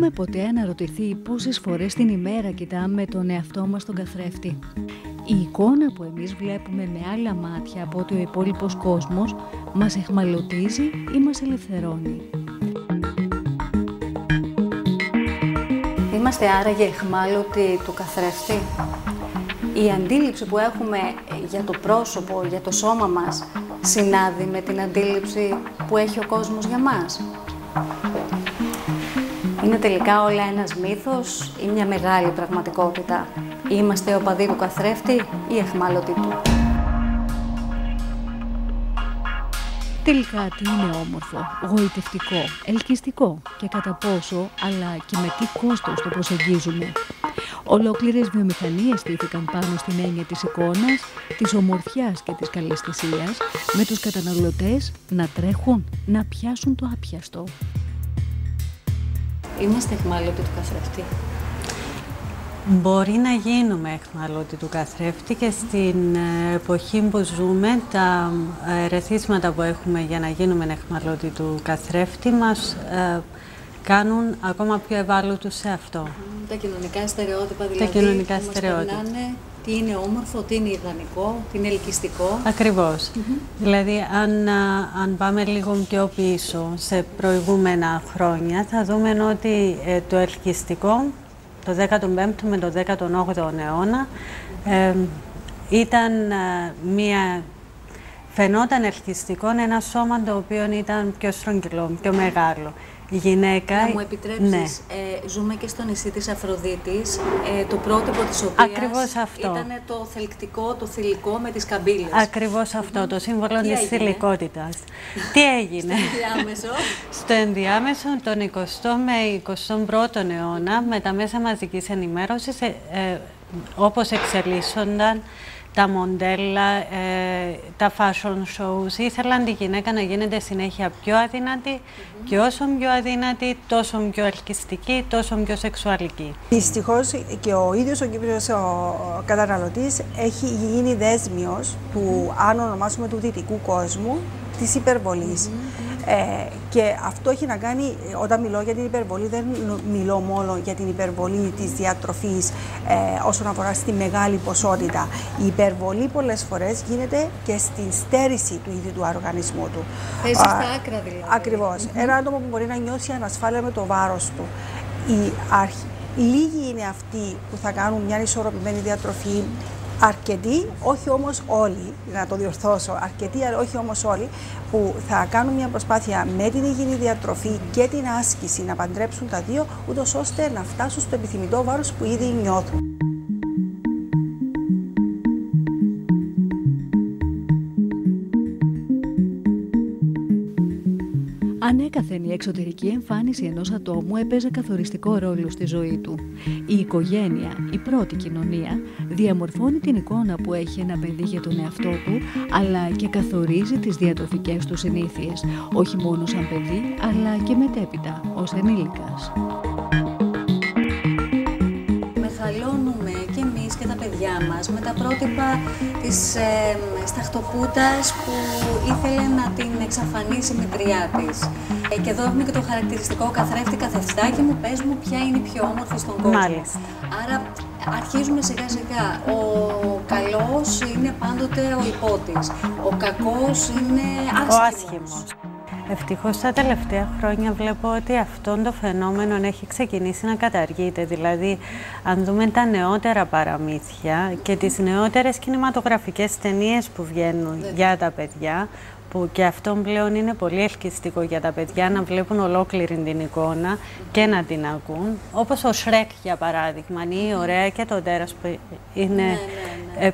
Έχουμε ποτέ αναρωτηθεί πόσες φορές την ημέρα κοιτάμε τον εαυτό μας στον καθρέφτη? Η εικόνα που εμείς βλέπουμε με άλλα μάτια από ότι ο υπόλοιπος κόσμος μας εχμαλωτίζει ή μας ελευθερώνει. Είμαστε άραγε εχμάλωτοι του καθρέφτη? Η αντίληψη που έχουμε για το πρόσωπο, για το σώμα μας, συνάδει με την αντίληψη που έχει ο κόσμος για μας? Είναι τελικά όλα ένας μύθος ή μια μεγάλη πραγματικότητα? Είμαστε οπαδοί του καθρέφτη ή εχμάλωτοι του? Τελικά τι είναι όμορφο, γοητευτικό, ελκυστικό και κατά πόσο, αλλά και με τι κόστος το προσεγγίζουμε? Ολόκληρες βιομηχανίες στήθηκαν πάνω στην έννοια της εικόνας, της ομορφιάς και της καλαισθησίας, με τους καταναλωτές να τρέχουν, να πιάσουν το άπιαστο. Είμαστε εχμάλωτοι του καθρέφτη? Μπορεί να γίνουμε εχμάλωτοι του καθρέφτη και στην εποχή που ζούμε, τα ερεθίσματα που έχουμε για να γίνουμε εχμάλωτοι του καθρέφτη μας κάνουν ακόμα πιο ευάλωτους σε αυτό. Τα κοινωνικά στερεότυπα δηλαδή, τα κοινωνικά που στερεότυπα. Μας περνάνε τι είναι όμορφο, τι είναι ιδανικό, τι είναι ελκυστικό. Ακριβώς. Δηλαδή, αν πάμε λίγο πιο πίσω σε προηγούμενα χρόνια, θα δούμε ότι το ελκυστικό το 15ο με το 18ο αιώνα ήταν φαινόταν ελκυστικό ένα σώμα το οποίο ήταν πιο στρογγυλό, πιο μεγάλο. Η γυναίκα... Να μου επιτρέψεις, ναι. Ζούμε και στο νησί της Αφροδίτης, το πρότυπο της οποίας ήταν το θελκτικό, το θηλυκό με τις καμπύλες. Ακριβώς αυτό, το σύμβολο της θηλυκότητας. Τι έγινε? Στο ενδιάμεσο, τον 20ο με 21ο αιώνα, με τα μέσα μαζικής ενημέρωσης, όπως εξελίσσονταν τα μοντέλα, τα fashion shows, ήθελαν τη γυναίκα να γίνεται συνέχεια πιο αδύνατη και όσο πιο αδύνατη, τόσο πιο ελκυστική, τόσο πιο σεξουαλική. Δυστυχώς και ο ίδιος ο Κύπριος ο καταναλωτής έχει γίνει δέσμιος του, αν ονομάσουμε, του δυτικού κόσμου, της υπερβολής. Και αυτό έχει να κάνει, όταν μιλώ για την υπερβολή, δεν μιλώ μόνο για την υπερβολή της διατροφής όσον αφορά στη μεγάλη ποσότητα. Η υπερβολή πολλές φορές γίνεται και στην στέρηση του ίδιου του οργανισμού του. Παίζει στα άκρα δηλαδή. Ακριβώς. Ένα άτομο που μπορεί να νιώσει ανασφάλεια με το βάρος του. Λίγοι είναι αυτοί που θα κάνουν μια ισορροπημένη διατροφή. Αρκετοί, όχι όμως όλοι, να το διορθώσω, αρκετοί, αλλά όχι όμως όλοι, που θα κάνουν μια προσπάθεια με την υγιεινή διατροφή και την άσκηση να παντρέψουν τα δύο, ούτως ώστε να φτάσουν στο επιθυμητό βάρος που ήδη νιώθουν. Ανέκαθεν η εξωτερική εμφάνιση ενός ατόμου έπαιζε καθοριστικό ρόλο στη ζωή του. Η οικογένεια, η πρώτη κοινωνία, διαμορφώνει την εικόνα που έχει ένα παιδί για τον εαυτό του, αλλά και καθορίζει τις διατροφικές του συνήθειες, όχι μόνο σαν παιδί, αλλά και μετέπειτα, ως ενήλικας. Μεγαλώνουμε κι εμείς και τα παιδιά μας με τα πρότυπα της σταχτοπούτας που ήθελε να την εξαφανίσει η μητριά της. Και εδώ έχουμε και το χαρακτηριστικό καθρέφτη, καθρεφτάκι μου, πες μου ποια είναι η πιο όμορφη στον κόσμο. Μάλιστα. Άρα αρχίζουμε σιγά σιγά. Ο καλός είναι πάντοτε ο υπότης. Ο κακός είναι άσχημος. Ευτυχώς τα τελευταία χρόνια βλέπω ότι αυτό το φαινόμενο έχει ξεκινήσει να καταργείται. Δηλαδή, αν δούμε τα νεότερα παραμύθια και τις νεότερες κινηματογραφικές ταινίες που βγαίνουν για τα παιδιά, που και αυτό πλέον είναι πολύ ελκυστικό για τα παιδιά να βλέπουν ολόκληρη την εικόνα και να την ακούν. Όπως ο Σρέκ, για παράδειγμα, ή η Ωραία και το Τέρας, που είναι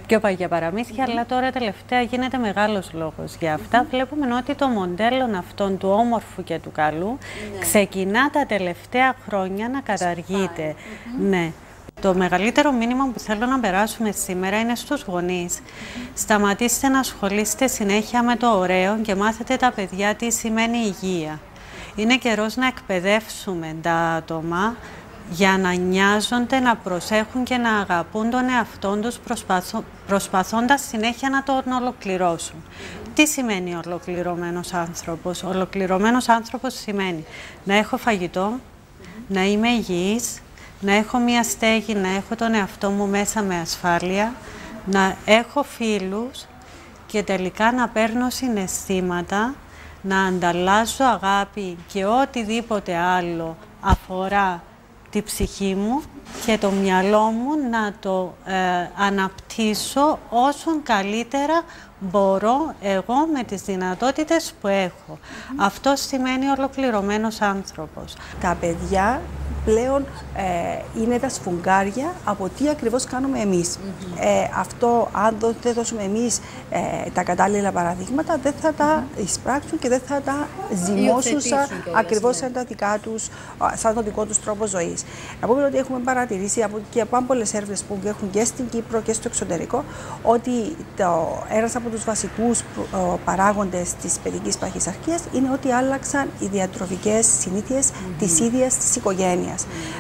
πιο παγιά παραμύθια, αλλά τώρα τελευταία γίνεται μεγάλος λόγος για αυτά. Βλέπουμε ότι το μοντέλο αυτόν του όμορφου και του καλού ξεκινά τα τελευταία χρόνια να καταργείται. Ναι. Το μεγαλύτερο μήνυμα που θέλω να περάσουμε σήμερα είναι στους γονείς. Σταματήστε να ασχολείστε συνέχεια με το ωραίο και μάθετε τα παιδιά τι σημαίνει υγεία. Είναι καιρός να εκπαιδεύσουμε τα άτομα για να νοιάζονται, να προσέχουν και να αγαπούν τον εαυτόν τους προσπαθώντας συνέχεια να τον ολοκληρώσουν. Τι σημαίνει ολοκληρωμένος άνθρωπος? Ολοκληρωμένος άνθρωπος σημαίνει να έχω φαγητό, να είμαι υγιής, να έχω μια στέγη, να έχω τον εαυτό μου μέσα με ασφάλεια, να έχω φίλους και τελικά να παίρνω συναισθήματα, να ανταλλάσσω αγάπη και οτιδήποτε άλλο αφορά τη ψυχή μου και το μυαλό μου να το αναπτύσσω όσον καλύτερα μπορώ εγώ με τις δυνατότητες που έχω. Αυτό σημαίνει ολοκληρωμένος άνθρωπος. Τα παιδιά πλέον είναι τα σφουγγάρια από τι ακριβώς κάνουμε εμείς. Αυτό, αν δεν δώσουμε εμείς τα κατάλληλα παραδείγματα, δεν θα τα εισπράξουν και δεν θα τα ζυμώσουν ακριβώς σαν το δικό τους τρόπο ζωής. Να πούμε ότι έχουμε παρατηρήσει και από πολλές έρευνες που έχουν και στην Κύπρο και στο εξωτερικό, ότι ένας από τους βασικούς παράγοντες της παιδικής παχυσαρκίας είναι ότι άλλαξαν οι διατροφικές συνήθειες της ίδιας της οικογένειας.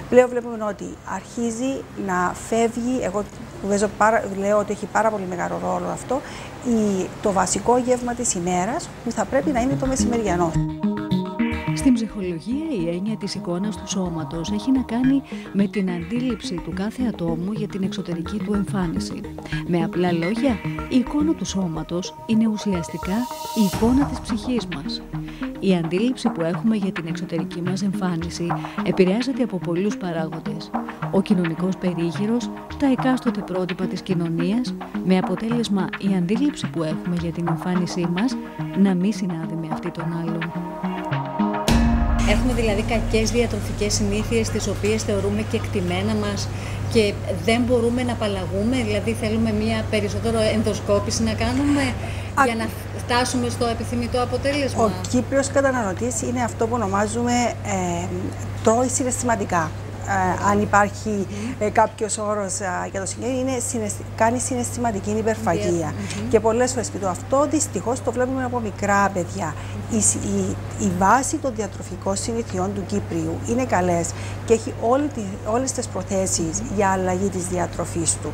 Πλέον βλέπουμε ότι αρχίζει να φεύγει, εγώ λέω ότι έχει πάρα πολύ μεγάλο ρόλο αυτό, το βασικό γεύμα της ημέρας που θα πρέπει να είναι το μεσημεριανό. Στην ψυχολογία η έννοια της εικόνας του σώματος έχει να κάνει με την αντίληψη του κάθε ατόμου για την εξωτερική του εμφάνιση. Με απλά λόγια, η εικόνα του σώματος είναι ουσιαστικά η εικόνα της ψυχής μας. Η αντίληψη που έχουμε για την εξωτερική μας εμφάνιση επηρεάζεται από πολλούς παράγοντες. Ο κοινωνικός περίγυρος, τα εκάστοτε πρότυπα της κοινωνίας, με αποτέλεσμα η αντίληψη που έχουμε για την εμφάνισή μας να μην συνάδει με αυτή των άλλων. Έχουμε δηλαδή κακές διατροφικές συνήθειες τις οποίες θεωρούμε κεκτημένα μας και δεν μπορούμε να απαλλαγούμε, δηλαδή θέλουμε μια περισσότερο ενδοσκόπηση να κάνουμε για να φτάσουμε στο επιθυμητό αποτέλεσμα. Ο Κύπριος καταναλωτής είναι αυτό που ονομάζουμε τρώει συναισθηματικά. Αν υπάρχει κάποιος όρος για το συγκεκριμένο, κάνει συναισθηματική υπερφαγία. Και πολλές φορές και αυτό δυστυχώς το βλέπουμε από μικρά παιδιά. Η βάση των διατροφικών συνηθιών του Κύπριου είναι καλές και έχει όλες τις προθέσεις για αλλαγή της διατροφής του.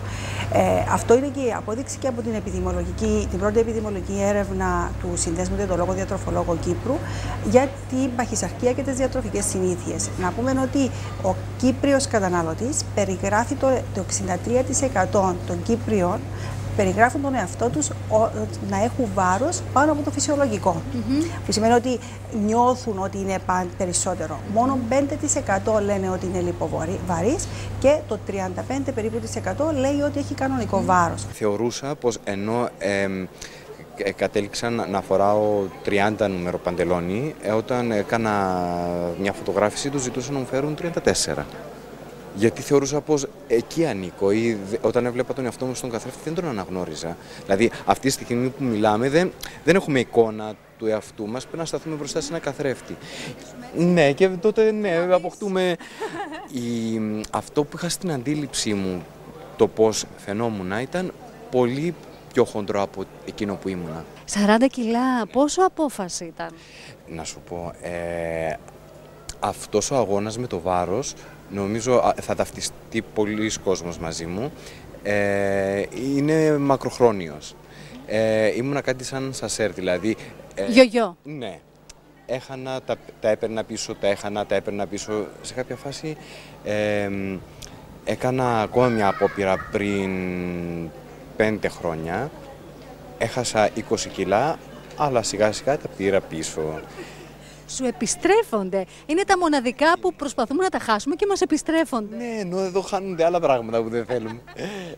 Αυτό είναι και η απόδειξη και από την πρώτη επιδημιολογική έρευνα του Συνδέσμου Διαιτολόγων Διατροφολόγων Κύπρου για την παχυσαρκία και τις διατροφικές συνήθειες. Να πούμε ότι ο Κύπριος καταναλωτής περιγράφει το 63% των Κύπριων περιγράφουν τον εαυτό τους να έχουν βάρος πάνω από το φυσιολογικό. Που σημαίνει ότι νιώθουν ότι είναι περισσότερο. Μόνο 5% λένε ότι είναι λιποβαρής και το 35% περίπου λέει ότι έχει κανονικό βάρος. Θεωρούσα πως ενώ κατέληξα να φοράω 30 νούμερο παντελόνι, όταν έκανα μια φωτογράφηση του ζητούσαν να μου φέρουν 34. Γιατί θεωρούσα πως εκεί ανήκω ή όταν έβλεπα τον εαυτό μου στον καθρέφτη δεν τον αναγνώριζα. Δηλαδή αυτή τη στιγμή που μιλάμε δεν έχουμε εικόνα του εαυτού μας, πρέπει να σταθούμε μπροστά σε ένα καθρέφτη. Ναι, και τότε αποκτούμε αυτό που είχα στην αντίληψή μου, το πώς φαινόμουν ήταν πολύ πιο χοντρό από εκείνο που ήμουνα. 40 κιλά, πόσο απόφαση ήταν? Να σου πω, αυτός ο αγώνας με το βάρος, νομίζω θα ταυτιστεί πολλοί κόσμος μαζί μου, είναι μακροχρόνιος. Ήμουνα κάτι σαν σασέρ, δηλαδή... Γιογιό. Ναι. Έχανα, τα έπαιρνα πίσω, τα έχανα, τα έπαιρνα πίσω. Σε κάποια φάση έκανα ακόμα μια απόπειρα πριν 5 χρόνια. Έχασα 20 κιλά, αλλά σιγά σιγά τα πήρα πίσω. Σου επιστρέφονται. Είναι τα μοναδικά που προσπαθούμε να τα χάσουμε και μας επιστρέφονται. Ναι, ενώ εδώ χάνονται άλλα πράγματα που δεν θέλουμε.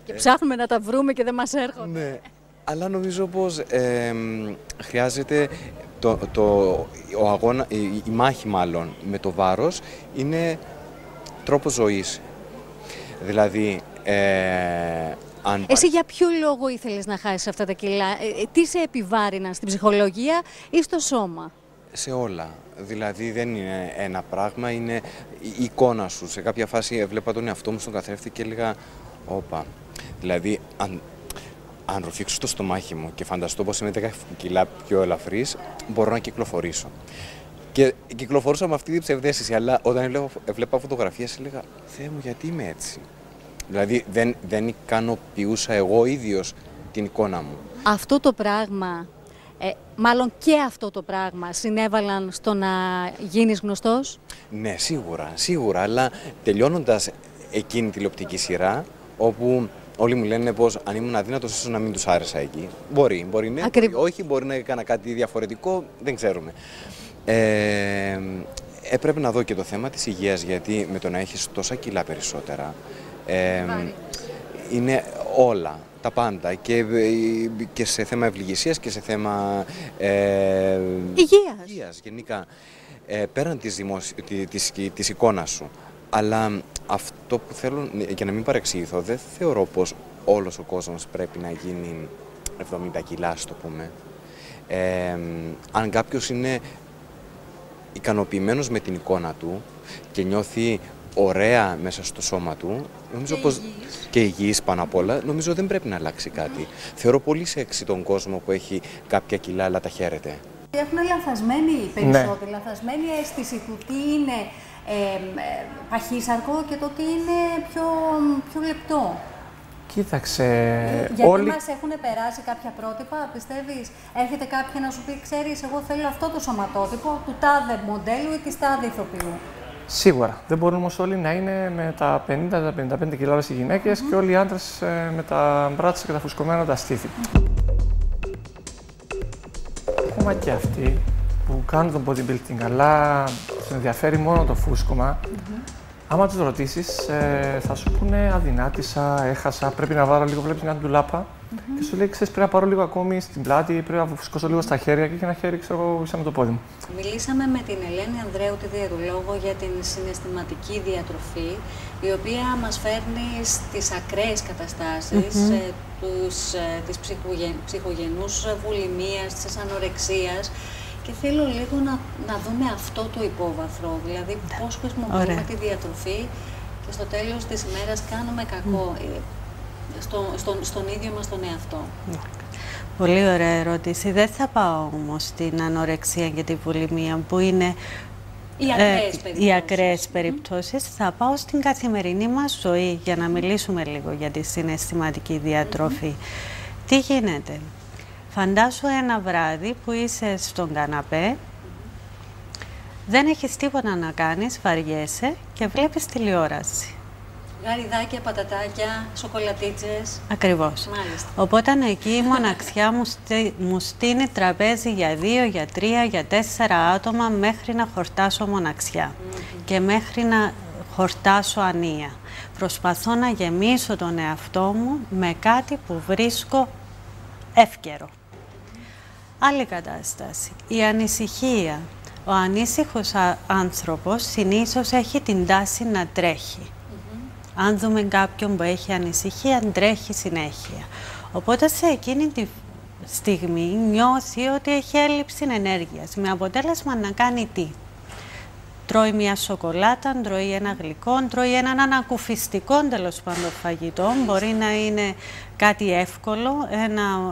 Και ψάχνουμε να τα βρούμε και δεν μας έρχονται. Ναι. Αλλά νομίζω πως χρειάζεται η μάχη μάλλον με το βάρος είναι τρόπος ζωής. Δηλαδή, εσύ για ποιο λόγο ήθελες να χάσεις αυτά τα κιλά, τι σε επιβάρυναν στην ψυχολογία ή στο σώμα? Σε όλα. Δηλαδή δεν είναι ένα πράγμα, είναι η εικόνα σου. Σε κάποια φάση έβλεπα τον εαυτό μου στον καθρέφτη και έλεγα όπα. Δηλαδή αν ρουφήξω το στομάχι μου και φανταστώ πως είμαι 10 κιλά πιο ελαφρύς, μπορώ να κυκλοφορήσω. Και κυκλοφορούσα με αυτή την ψευδαίσθηση, αλλά όταν έβλεπα φωτογραφίες έλεγα Θεέ μου, γιατί είμαι έτσι? Δηλαδή δεν ικανοποιούσα εγώ ίδιος την εικόνα μου. Αυτό το πράγμα Μάλλον και αυτό το πράγμα συνέβαλαν στο να γίνεις γνωστός. Ναι, σίγουρα, αλλά τελειώνοντας εκείνη τη τηλεοπτική σειρά, όπου όλοι μου λένε πως αν ήμουν αδύνατος ίσως να μην τους άρεσα εκεί. Μπορεί ναι, όχι, μπορεί να έκανα κάτι διαφορετικό, δεν ξέρουμε. Έπρεπε να δω και το θέμα της υγείας, γιατί με το να έχεις τόσα κιλά περισσότερα, είναι όλα, τα πάντα, και σε θέμα ευληγησίας και σε θέμα υγείας γενικά, πέραν της εικόνας σου. Αλλά αυτό που θέλω, για να μην παρεξηγηθώ, δεν θεωρώ πως όλος ο κόσμος πρέπει να γίνει 70 κιλά, ας το πούμε. Αν κάποιος είναι ικανοποιημένος με την εικόνα του και νιώθει ωραία μέσα στο σώμα του, νομίζω πως και υγιής πάνω απ' όλα, νομίζω δεν πρέπει να αλλάξει κάτι. Θεωρώ πολύ σεξι τον κόσμο που έχει κάποια κιλά αλλά τα χαίρεται. Έχουν λανθασμένη περισσότερη, λανθασμένη αίσθηση του τι είναι παχύσαρκο και το τι είναι πιο λεπτό. Κοίταξε, γιατί μας έχουν περάσει κάποια πρότυπα, πιστεύεις, έρχεται κάποια να σου πει, ξέρεις, εγώ θέλω αυτό το σωματότυπο του τάδε μοντέλου ή της τάδε ηθοποιού. Σίγουρα. Δεν μπορούν όμως όλοι να είναι με τα 50-55 κιλά οι γυναίκες και όλοι οι άντρες με τα μπράτσα και τα φουσκωμένα τα στήθη. Ακόμα και αυτοί που κάνουν το bodybuilding, αλλά τους ενδιαφέρει μόνο το φούσκωμα, άμα τους ρωτήσεις, θα σου πούνε αδυνάτησα, έχασα, πρέπει να βάλω λίγο, βλέπεις μια ντουλάπα και σου λέει, ξέρεις, πρέπει να πάρω λίγο ακόμη στην πλάτη, πρέπει να φουσκώσω λίγο στα χέρια και ένα χέρι, ξέρω εγώ, σαν με το πόδι μου. Μιλήσαμε με την Ελένη Ανδρέου, τη διαιτολόγο, για την συναισθηματική διατροφή, η οποία μας φέρνει στις ακραίες καταστάσεις της ψυχογενούς βουλημίας, της ανορεξίας. Και θέλω λίγο να δούμε αυτό το υπόβαθρο, δηλαδή πώς χρησιμοποιούμε τη διατροφή και στο τέλος της ημέρας κάνουμε κακό στον ίδιο μας τον εαυτό. Πολύ ωραία ερώτηση. Δεν θα πάω όμως στην ανορεξία και τη βουλημία που είναι οι ακραίες περιπτώσεις. Θα πάω στην καθημερινή μας ζωή για να μιλήσουμε λίγο για τη συναισθηματική διατροφή. Τι γίνεται? Φαντάσου ένα βράδυ που είσαι στον καναπέ, δεν έχεις τίποτα να κάνεις, βαριέσαι και βλέπεις τηλεόραση. Γαριδάκια, πατατάκια, σοκολατίτσες. Ακριβώς. Μάλιστα. Οπότε εκεί η μοναξιά μου στείνει τραπέζι για 2, για 3, για 4 άτομα μέχρι να χορτάσω μοναξιά και μέχρι να χορτάσω ανία. Προσπαθώ να γεμίσω τον εαυτό μου με κάτι που βρίσκω εύκαιρο. Άλλη κατάσταση. Η ανησυχία. Ο ανήσυχος άνθρωπος συνήθως έχει την τάση να τρέχει. Αν δούμε κάποιον που έχει ανησυχία, τρέχει συνέχεια. Οπότε σε εκείνη τη στιγμή νιώθει ότι έχει έλλειψη ενέργειας. Με αποτέλεσμα να κάνει τι? Τρώει μια σοκολάτα, τρώει ένα γλυκό, τρώει έναν ανακουφιστικό τέλος πάντων φαγητό. Μπορεί να είναι κάτι εύκολο,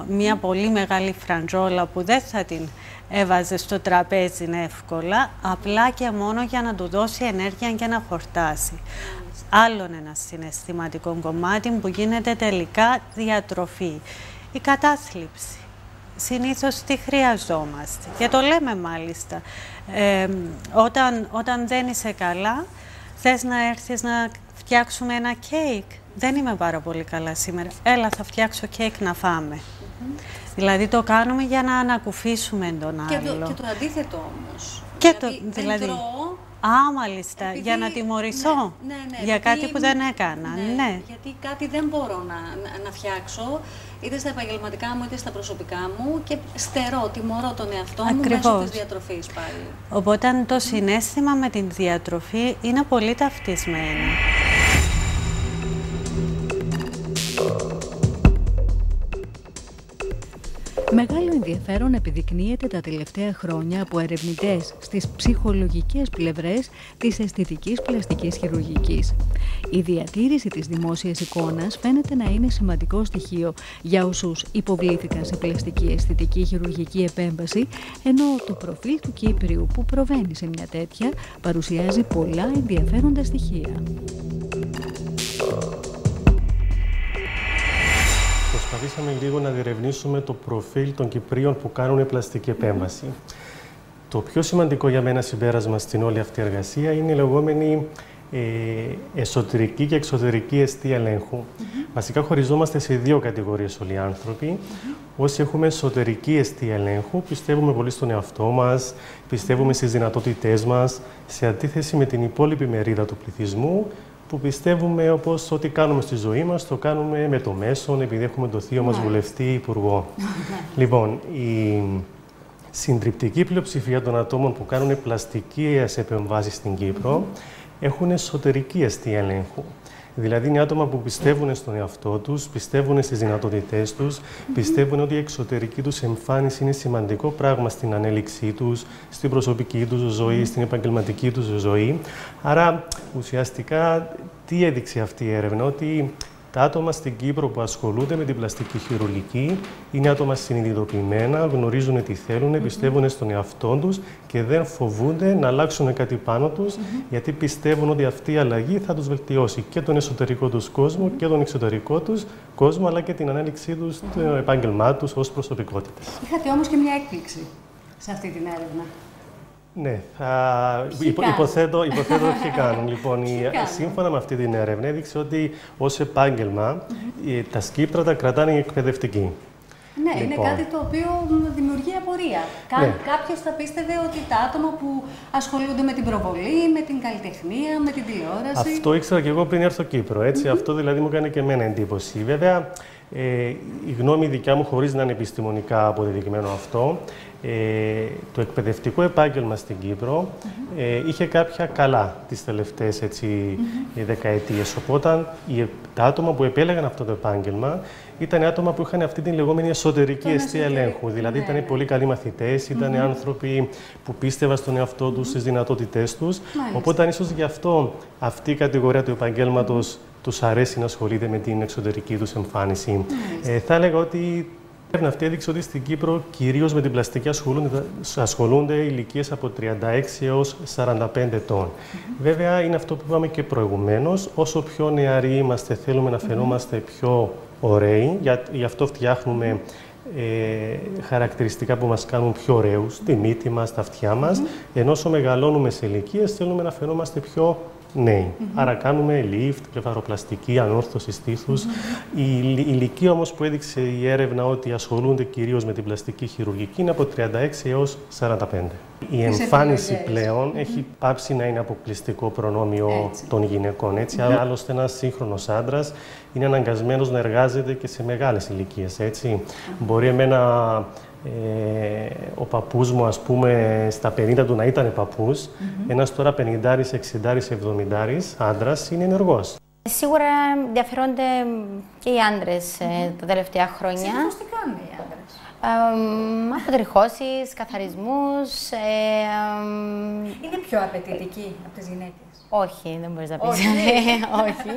μια πολύ μεγάλη φραντζόλα που δεν θα την έβαζε στο τραπέζι εύκολα, απλά και μόνο για να του δώσει ενέργεια και να χορτάσει. Άλλον ένα συναισθηματικό κομμάτι που γίνεται τελικά διατροφή. Η κατάθλιψη. Συνήθως τι χρειαζόμαστε. Και το λέμε μάλιστα. Όταν δεν είσαι καλά, θες να έρθεις να φτιάξουμε ένα κέικ. Δεν είμαι πάρα πολύ καλά σήμερα. Έλα, θα φτιάξω κέικ να φάμε. Δηλαδή το κάνουμε για να ανακουφίσουμε τον άλλο. Και το αντίθετο όμως. Δηλαδή, δεν τρώω, μάλιστα, για να τιμωρηθώ για κάτι που δεν έκανα. Γιατί κάτι δεν μπορώ να φτιάξω, είτε στα επαγγελματικά μου είτε στα προσωπικά μου, και τιμωρώ τον εαυτό μου μέσω της διατροφής πάλι. Οπότε το συναίσθημα με την διατροφή είναι πολύ ταυτισμένο. Μεγάλο ενδιαφέρον επιδεικνύεται τα τελευταία χρόνια από ερευνητές στις ψυχολογικές πλευρές της αισθητικής πλαστικής χειρουργικής. Η διατήρηση της δημόσιας εικόνας φαίνεται να είναι σημαντικό στοιχείο για όσους υποβλήθηκαν σε πλαστική αισθητική χειρουργική επέμβαση, ενώ το προφίλ του Κύπριου που προβαίνει σε μια τέτοια παρουσιάζει πολλά ενδιαφέροντα στοιχεία. προσπαθήσαμε λίγο να διερευνήσουμε το προφίλ των Κυπρίων που κάνουν πλαστική επέμβαση. Το πιο σημαντικό για μένα συμπέρασμα στην όλη αυτή εργασία είναι η λεγόμενη εσωτερική και εξωτερική εστία ελέγχου. Βασικά χωριζόμαστε σε δύο κατηγορίες όλοι οι άνθρωποι. Όσοι έχουμε εσωτερική εστία ελέγχου, πιστεύουμε πολύ στον εαυτό μας, πιστεύουμε στις δυνατότητές μας, σε αντίθεση με την υπόλοιπη μερίδα του πληθυσμού, που πιστεύουμε όπως ό,τι κάνουμε στη ζωή μας, το κάνουμε με το μέσον, επειδή έχουμε το θείο μας βουλευτή υπουργό. Λοιπόν, η συντριπτική πλειοψηφία των ατόμων που κάνουν πλαστικές επεμβάσεις στην Κύπρο έχουν εσωτερική εστία ελέγχου. Δηλαδή είναι άτομα που πιστεύουν στον εαυτό τους, πιστεύουν στις δυνατότητές τους, πιστεύουν ότι η εξωτερική τους εμφάνιση είναι σημαντικό πράγμα στην ανέλυξή τους, στην προσωπική τους ζωή, στην επαγγελματική τους ζωή. Άρα ουσιαστικά τι έδειξε αυτή η έρευνα? Ότι τα άτομα στην Κύπρο που ασχολούνται με την πλαστική χειρουργική είναι άτομα συνειδητοποιημένα, γνωρίζουν τι θέλουν, πιστεύουν στον εαυτό τους και δεν φοβούνται να αλλάξουν κάτι πάνω τους, γιατί πιστεύουν ότι αυτή η αλλαγή θα τους βελτιώσει και τον εσωτερικό τους κόσμο και τον εξωτερικό τους κόσμο, αλλά και την ανέλυξή τους, το επάγγελμά τους ως προσωπικότητες. Είχατε όμως και μια έκπληξη σε αυτή την έρευνα. Ναι, υποθέτω ποιοι κάνουν. Λοιπόν, σύμφωνα με αυτή την έρευνα, έδειξε ότι ως επάγγελμα τα σκύπτρα κρατάνε οι εκπαιδευτικοί. Ναι, είναι κάτι το οποίο δημιουργεί απορία. Κάποιος θα πίστευε ότι τα άτομα που ασχολούνται με την προβολή, με την καλλιτεχνία, με την τηλεόραση. Αυτό ήξερα και εγώ πριν έρθω Κύπρο. Έτσι. Αυτό δηλαδή μου έκανε και εμένα εντύπωση. Βέβαια, η γνώμη δικιά μου, χωρίς να είναι επιστημονικά αποδεδειγμένο αυτό, το εκπαιδευτικό επάγγελμα στην Κύπρο είχε κάποια καλά τις τελευταίες δεκαετίες. Οπότε τα άτομα που επέλεγαν αυτό το επάγγελμα ήταν άτομα που είχαν αυτή την λεγόμενη εσωτερική εστία ελέγχου. Δηλαδή ήταν πολύ καλοί μαθητές, ήταν άνθρωποι που πίστευαν στον εαυτό τους, στις δυνατότητές τους. Οπότε ίσως γι' αυτό αυτή η κατηγορία του επαγγέλματος τους αρέσει να ασχολείται με την εξωτερική τους εμφάνιση. Θα έλεγα ότι η έρευνα αυτή έδειξε ότι στην Κύπρο κυρίως με την πλαστική ασχολούνται ηλικίες από 36 έως 45 ετών. Βέβαια, είναι αυτό που είπαμε και προηγουμένως. Όσο πιο νεαροί είμαστε, θέλουμε να φαινόμαστε πιο ωραίοι. Γι' αυτό φτιάχνουμε χαρακτηριστικά που μας κάνουν πιο ωραίους, τη μύτη μας, τα αυτιά μας. Ενώ όσο μεγαλώνουμε σε ηλικίες, θέλουμε να φαινόμαστε πιο νέοι. Άρα κάνουμε lift, βλεφαροπλαστική, ανόρθωση στήθους. Η ηλικία όμως που έδειξε η έρευνα ότι ασχολούνται κυρίως με την πλαστική χειρουργική είναι από 36 έως 45. Η εμφάνιση πλέον έχει πάψει να είναι αποκλειστικό προνόμιο των γυναικών. Έτσι. Άλλωστε ένας σύγχρονος άντρας είναι αναγκασμένος να εργάζεται και σε μεγάλες ηλικίες. Μπορεί εμένα ο παππούς μου, ας πούμε, στα 50 του να ήταν παππούς, ένας τώρα 50, 60, 70 άντρας είναι ενεργός. Σίγουρα ενδιαφέρονται και οι άντρες τα τελευταία χρόνια. Συνήθως τι κάνουν οι άντρες? Αποτριχώσεις, καθαρισμούς. Είναι πιο απαιτητικοί από τις γυναίκες? Όχι, δεν μπορείς να πεις. Όχι.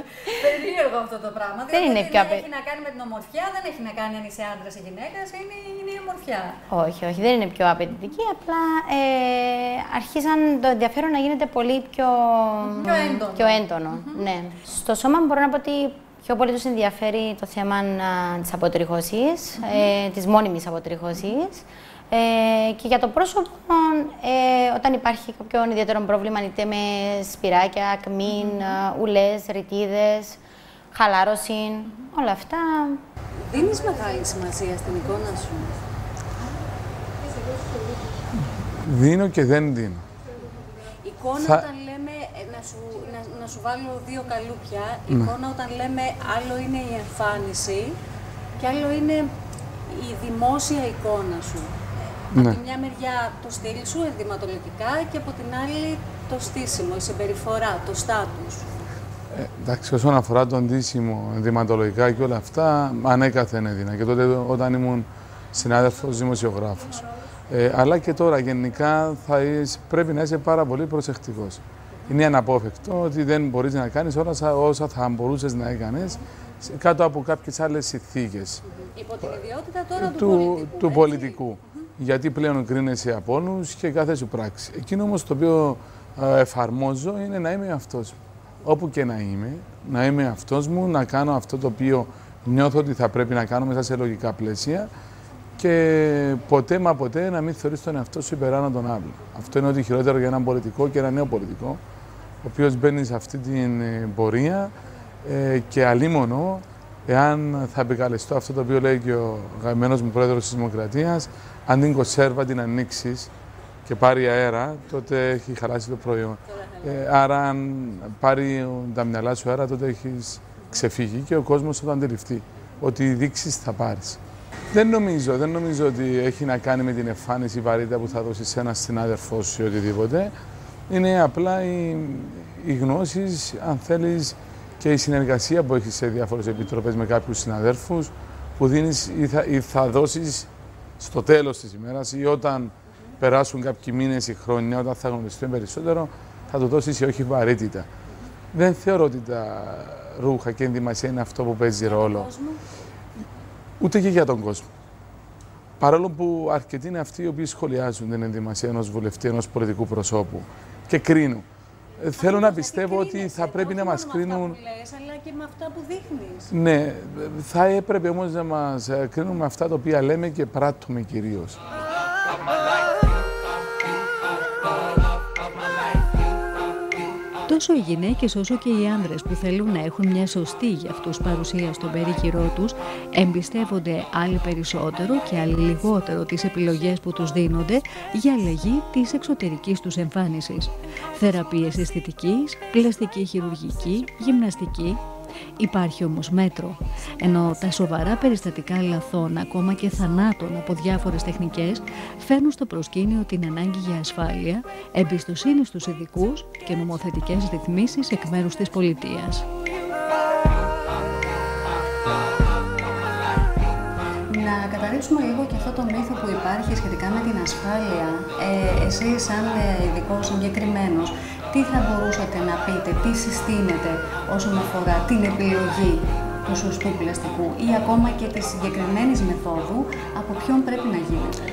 Περίεργο αυτό το πράγμα. Δεν είναι πιο απαιτητικό. Έχει να κάνει με την ομορφιά, δεν έχει να κάνει αν είσαι άντρας ή γυναίκας, είναι η ομορφιά. Όχι, όχι, δεν είναι πιο απαιτητική. Απλά αρχίσαν το ενδιαφέρον να γίνεται πολύ πιο έντονο. Ναι. Στο σώμα μπορώ να πω ότι πιο πολύ τους ενδιαφέρει το θέμα της αποτριχώσης, της μόνιμης αποτριχώσης. Και για το πρόσωπο, όταν υπάρχει κάποιο ιδιαίτερο πρόβλημα, είτε με σπυράκια, ακμήν, ουλές, ρητίδες, χαλάρωση, όλα αυτά. Δίνεις μεγάλη σημασία στην εικόνα σου? Δίνω και δεν δίνω. Εικόνα όταν λέμε, να σου βάλω δύο καλούπια, εικόνα όταν λέμε άλλο είναι η εμφάνιση και άλλο είναι η δημόσια εικόνα σου. Από τη μια μεριά το στυλ σου, ενδυματολογικά, και από την άλλη το στήσιμο, η συμπεριφορά, το στάτους. Εντάξει, όσον αφορά τον ντύσιμο, ενδυματολογικά και όλα αυτά, ανέκαθεν έδινα. Και τότε όταν ήμουν συνάδελφος δημοσιογράφος. Αλλά και τώρα γενικά πρέπει να είσαι πάρα πολύ προσεκτικός. Είναι αναπόφευκτο ότι δεν μπορείς να κάνεις όλα όσα θα μπορούσες να έκανες κάτω από κάποιες άλλες συνθήκες. Υπό την ιδιότητα τώρα του πολιτικού. Γιατί πλέον κρίνεσαι από όλους και κάθε σου πράξη. Εκείνο όμως το οποίο εφαρμόζω είναι να είμαι αυτός μου. Όπου και να είμαι αυτός μου, να κάνω αυτό το οποίο Νιώθω ότι θα πρέπει να κάνω μέσα σε λογικά πλαίσια και ποτέ μα ποτέ να μην θεωρείς τον εαυτό σου υπεράνω τον άλλο. Αυτό είναι ότι χειρότερο για έναν πολιτικό και έναν νέο πολιτικό, ο οποίος μπαίνει σε αυτή την πορεία και αλίμονο, εάν θα επικαλεστώ αυτό το οποίο λέει και ο αγαπημένος μου πρόεδρος της Δημοκρατίας, αν την κονσέρβα την ανοίξεις και πάρει αέρα, τότε έχει χαλάσει το προϊόν. Άρα, αν πάρει τα μυαλά σου αέρα, τότε έχεις ξεφύγει και ο κόσμος θα το αντιληφθεί. Ότι δείξεις θα πάρεις. Δεν νομίζω ότι έχει να κάνει με την εμφάνιση βαρύτητα που θα δώσεις σε έναν συνάδελφό σου ή οτιδήποτε. Είναι απλά οι γνώσεις, αν θέλεις, και η συνεργασία που έχεις σε διάφορες επιτροπές με κάποιους συναδέλφους που δίνεις ή θα δώσεις στο τέλος της ημέρας ή όταν περάσουν κάποιοι μήνες ή χρόνια, όταν θα γνωριστούν περισσότερο, θα το δώσεις ή όχι βαρύτητα. Δεν θεωρώ ότι τα ρούχα και η ενδυμασία είναι αυτό που παίζει ρόλο. Ούτε και για τον κόσμο. Παρόλο που αρκετοί είναι αυτοί οι οποίοι σχολιάζουν την ενδυμασία ενός βουλευτή, ενός πολιτικού προσώπου και κρίνουν. Θέλω να πιστεύω ότι θα πρέπει να μας κρίνουν. Με αυτά που λες, αλλά και με αυτά που δείχνεις. Ναι, θα έπρεπε όμως να μας κρίνουν με αυτά τα οποία λέμε και πράττουμε κυρίως. Τόσο οι γυναίκες όσο και οι άνδρες που θέλουν να έχουν μια σωστή για αυτούς παρουσία στον περίγυρό τους εμπιστεύονται άλλοι περισσότερο και άλλοι λιγότερο τις επιλογές που τους δίνονται για αλλαγή της εξωτερικής τους εμφάνισης. Θεραπείες αισθητικής, πλαστική χειρουργική, γυμναστική. Υπάρχει όμως μέτρο, ενώ τα σοβαρά περιστατικά λαθών, ακόμα και θανάτων από διάφορες τεχνικές, φέρνουν στο προσκήνιο την ανάγκη για ασφάλεια, εμπιστοσύνη στους ειδικούς και νομοθετικές ρυθμίσεις εκ μέρους της πολιτείας. Να καταρρύψουμε λίγο και αυτό το μύθο που υπάρχει σχετικά με την ασφάλεια. Εσείς, σαν ειδικός συγκεκριμένος, τι θα μπορούσατε να πείτε, τι συστήνετε όσον αφορά την επιλογή του σωστού πλαστικού ή ακόμα και της συγκεκριμένης μεθόδου, από ποιον πρέπει να γίνεται?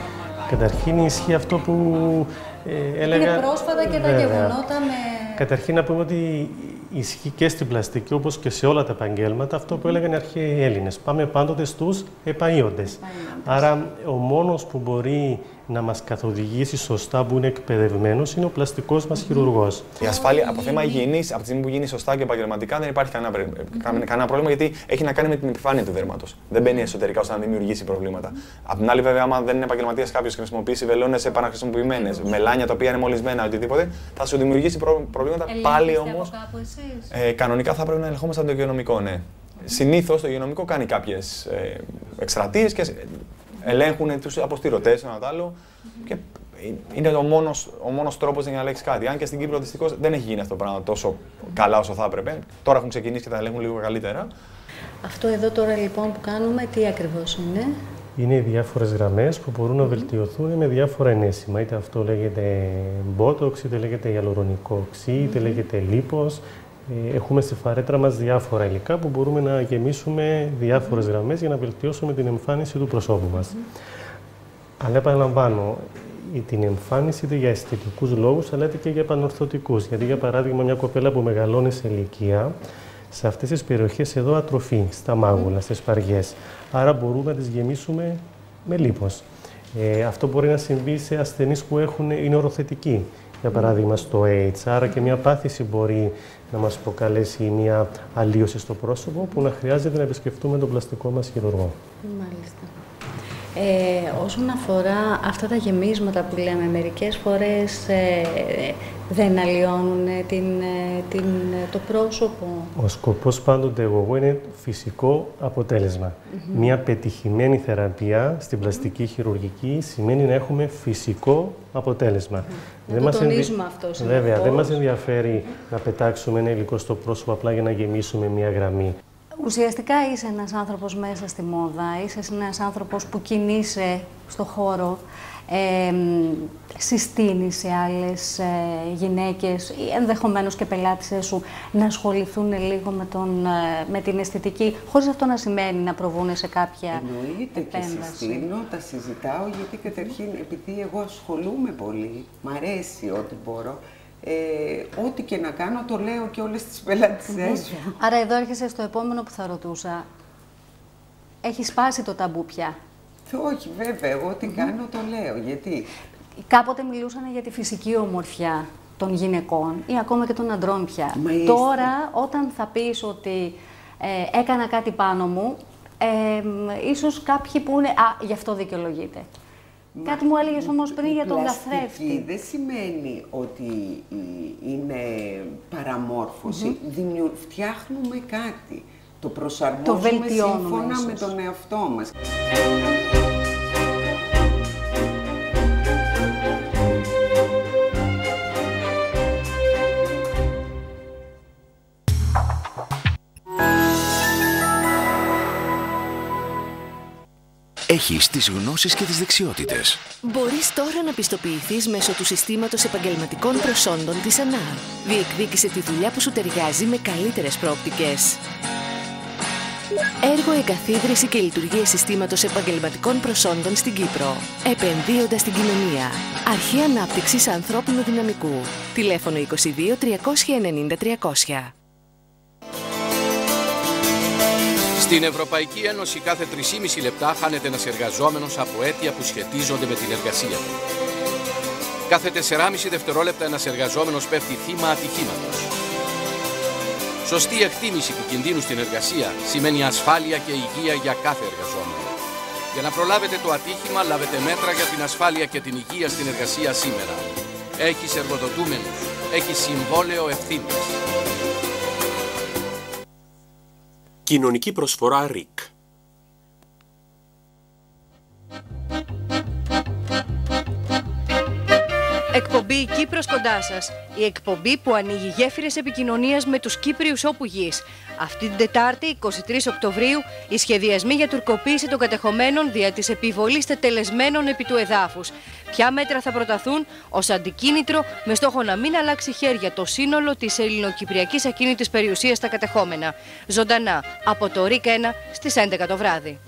Καταρχήν ισχύει αυτό που έλεγα... Είναι πρόσφατα και τα γεγονότα με... Καταρχήν να πούμε ότι ισχύει και στην πλαστική, όπως και σε όλα τα επαγγέλματα, αυτό που έλεγαν οι αρχαίοι Έλληνες. Πάμε πάντοτε στους επαΐοντες. Άρα, ο μόνος που μπορεί να μας καθοδηγήσει σωστά, που είναι εκπαιδευμένος, είναι ο πλαστικός μας χειρουργός. Η ασφάλεια από θέμα υγιεινής, από τη στιγμή που γίνει σωστά και επαγγελματικά, δεν υπάρχει κανένα πρόβλημα, γιατί έχει να κάνει με την επιφάνεια του δέρματος. Δεν μπαίνει εσωτερικά ώστε να δημιουργήσει προβλήματα. Απ' την άλλη, βέβαια, άμα δεν είναι επαγγελματίας κάποιος και χρησιμοποιήσει βελόνες επαναχρησιμοποιημένες, μελάνια τα οποία είναι μολυσμένα, οτιδήποτε, θα σου δημιουργήσει προβλήματα. Πάλι όμως. Κανονικά θα πρέπει να ελεγχόμαστε από το υγειονομικό, ναι. Συνήθως το υγειονομικό κάνει κάποιες εκστρατείες και ελέγχουν τους αποστηρωτές, ένα άλλο. Και είναι ο μόνος τρόπος για να ελέγξει κάτι. Αν και στην Κύπρο δυστυχώς δεν έχει γίνει αυτό το πράγμα τόσο καλά όσο θα έπρεπε. Τώρα έχουν ξεκινήσει και τα ελέγχουν λίγο καλύτερα. Αυτό εδώ τώρα λοιπόν που κάνουμε, τι ακριβώς είναι? Είναι οι διάφορες γραμμές που μπορούν να βελτιωθούν με διάφορα ενέσιμα. Είτε αυτό λέγεται Botox, είτε λέγεται ιαλουρονικό οξύ, είτε λέγεται λίπος. Έχουμε στη φαρέτρα μας διάφορα υλικά που μπορούμε να γεμίσουμε διάφορες γραμμές για να βελτιώσουμε την εμφάνιση του προσώπου μας. Αλλά επαναλαμβάνω, την εμφάνιση είτε για αισθητικούς λόγους, αλλά είτε και για επανορθωτικούς. Γιατί, για παράδειγμα, μια κοπέλα που μεγαλώνει σε ηλικία, σε αυτές τις περιοχές εδώ ατροφή, στα μάγουλα, στις σπαριές. Άρα μπορούμε να τις γεμίσουμε με λίπος. Αυτό μπορεί να συμβεί σε ασθενείς που είναι οροθετικοί. Για παράδειγμα, στο AIDS. Άρα και μια πάθηση μπορεί να μας προκαλέσει μια αλλίωση στο πρόσωπο που να χρειάζεται να επισκεφτούμε τον πλαστικό μας χειρουργό. Μάλιστα. Όσον αφορά αυτά τα γεμίσματα που λέμε, μερικές φορές δεν αλλοιώνουν το πρόσωπο. Ο σκοπός πάντοτε εγώ είναι φυσικό αποτέλεσμα. Μια πετυχημένη θεραπεία στην πλαστική χειρουργική σημαίνει να έχουμε φυσικό αποτέλεσμα. Να το τονίζουμε αυτό συνεχώς. Βέβαια, δεν μας ενδιαφέρει να πετάξουμε ένα υλικό στο πρόσωπο απλά για να γεμίσουμε μια γραμμή. Ουσιαστικά είσαι ένας άνθρωπος μέσα στη μόδα, είσαι ένας άνθρωπος που κινείσαι στο χώρο, συστήνεις σε άλλες γυναίκες ή ενδεχομένως και πελάτησες σου να ασχοληθούν λίγο με την αισθητική, χωρίς αυτό να σημαίνει να προβούν σε κάποια εννοείται επέμβαση. Και συστήνω, τα συζητάω, γιατί καταρχήν επειδή εγώ ασχολούμαι πολύ, μ' αρέσει ό,τι μπορώ, ό,τι και να κάνω το λέω και όλες τις πελάτησές μου. Άρα εδώ έρχεσαι στο επόμενο που θα ρωτούσα. έχει σπάσει το ταμπού πια? Όχι, βέβαια. Εγώ τι κάνω το λέω. Γιατί? Κάποτε μιλούσαν για τη φυσική ομορφιά των γυναικών ή ακόμα και των αντρών πια. Μάλιστα. Τώρα, όταν θα πεις ότι έκανα κάτι πάνω μου, ίσως κάποιοι πούνε γι' αυτό δικαιολογείται. Κάτι μου έλεγες όμως πριν για τον καθρέφτη. Δεν σημαίνει ότι είναι παραμόρφωση. Φτιάχνουμε κάτι. Το προσαρμόζουμε σύμφωνα με τον εαυτό μας. Έχεις τις γνώσεις και τις δεξιότητες. Μπορείς τώρα να πιστοποιηθείς μέσω του συστήματος επαγγελματικών προσόντων της ΑΝΑ. Διεκδίκησε τη δουλειά που σου ταιριάζει με καλύτερες προοπτικές. Έργο εγκαθίδρυση και λειτουργία συστήματος επαγγελματικών προσόντων στην Κύπρο. Επενδύοντας στην κοινωνία. Αρχή ανάπτυξης ανθρώπινου δυναμικού. Τηλέφωνο 22 390 300. Στην Ευρωπαϊκή Ένωση κάθε 3,5 λεπτά χάνεται ένας εργαζόμενος από αίτια που σχετίζονται με την εργασία του. Κάθε 4,5 δευτερόλεπτα ένας εργαζόμενος πέφτει θύμα ατυχήματος. Σωστή εκτίμηση του κινδύνου στην εργασία σημαίνει ασφάλεια και υγεία για κάθε εργαζόμενο. Για να προλάβετε το ατύχημα, λάβετε μέτρα για την ασφάλεια και την υγεία στην εργασία σήμερα. Έχεις εργοδοτούμενους. Έχεις συμβόλαιο ευθύνης. Κοινωνική προσφορά ΡΙΚ. Εκπομπή Κύπρος κοντά σας. Η εκπομπή που ανοίγει γέφυρες επικοινωνίας με τους Κύπριους όπου γης. Αυτή την Τετάρτη, 23 Οκτωβρίου, οι σχεδιασμοί για τουρκοποίηση των κατεχομένων δια της επιβολής τετελεσμένων επί του εδάφους. Ποια μέτρα θα προταθούν ως αντικίνητρο με στόχο να μην αλλάξει χέρια το σύνολο της ελληνοκυπριακής ακίνητης περιουσίας στα κατεχόμενα. Ζωντανά από το ΡΙΚ 1 στις 11 το βράδυ.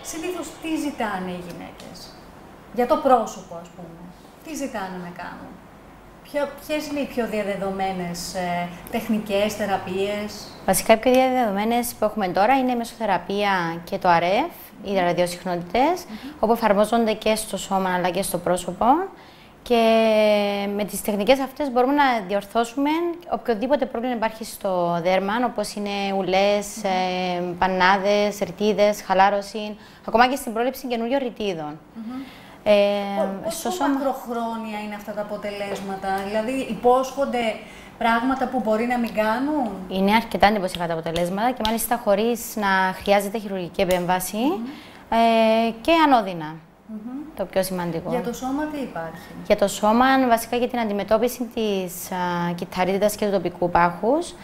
Συνήθως τι ζητάνε οι γυναίκες? Για το πρόσωπο, ας πούμε. Τι ζητάνε να κάνουν? Ποιες είναι οι πιο διαδεδομένες τεχνικές, θεραπείες? Βασικά, οι πιο διαδεδομένες που έχουμε τώρα είναι η μεσοθεραπεία και το RF, οι ραδιοσυχνότητες, όπου εφαρμόζονται και στο σώμα αλλά και στο πρόσωπο. Και με τις τεχνικές αυτές μπορούμε να διορθώσουμε οποιοδήποτε πρόβλημα υπάρχει στο δέρμα, όπως είναι ουλές, παννάδες, ρητίδες, χαλάρωση, ακόμα και στην πρόληψη καινούριων ρητίδων. Πόσο μακροχρόνια είναι αυτά τα αποτελέσματα? Δηλαδή υπόσχονται πράγματα που μπορεί να μην κάνουν? Είναι αρκετά εντυπωσιακά τα αποτελέσματα και μάλιστα χωρίς να χρειάζεται χειρουργική επέμβαση και ανώδυνα. Το πιο σημαντικό. Για το σώμα τι υπάρχει? Για το σώμα, βασικά για την αντιμετώπιση της κυταρίτιδας και του τοπικού πάχους,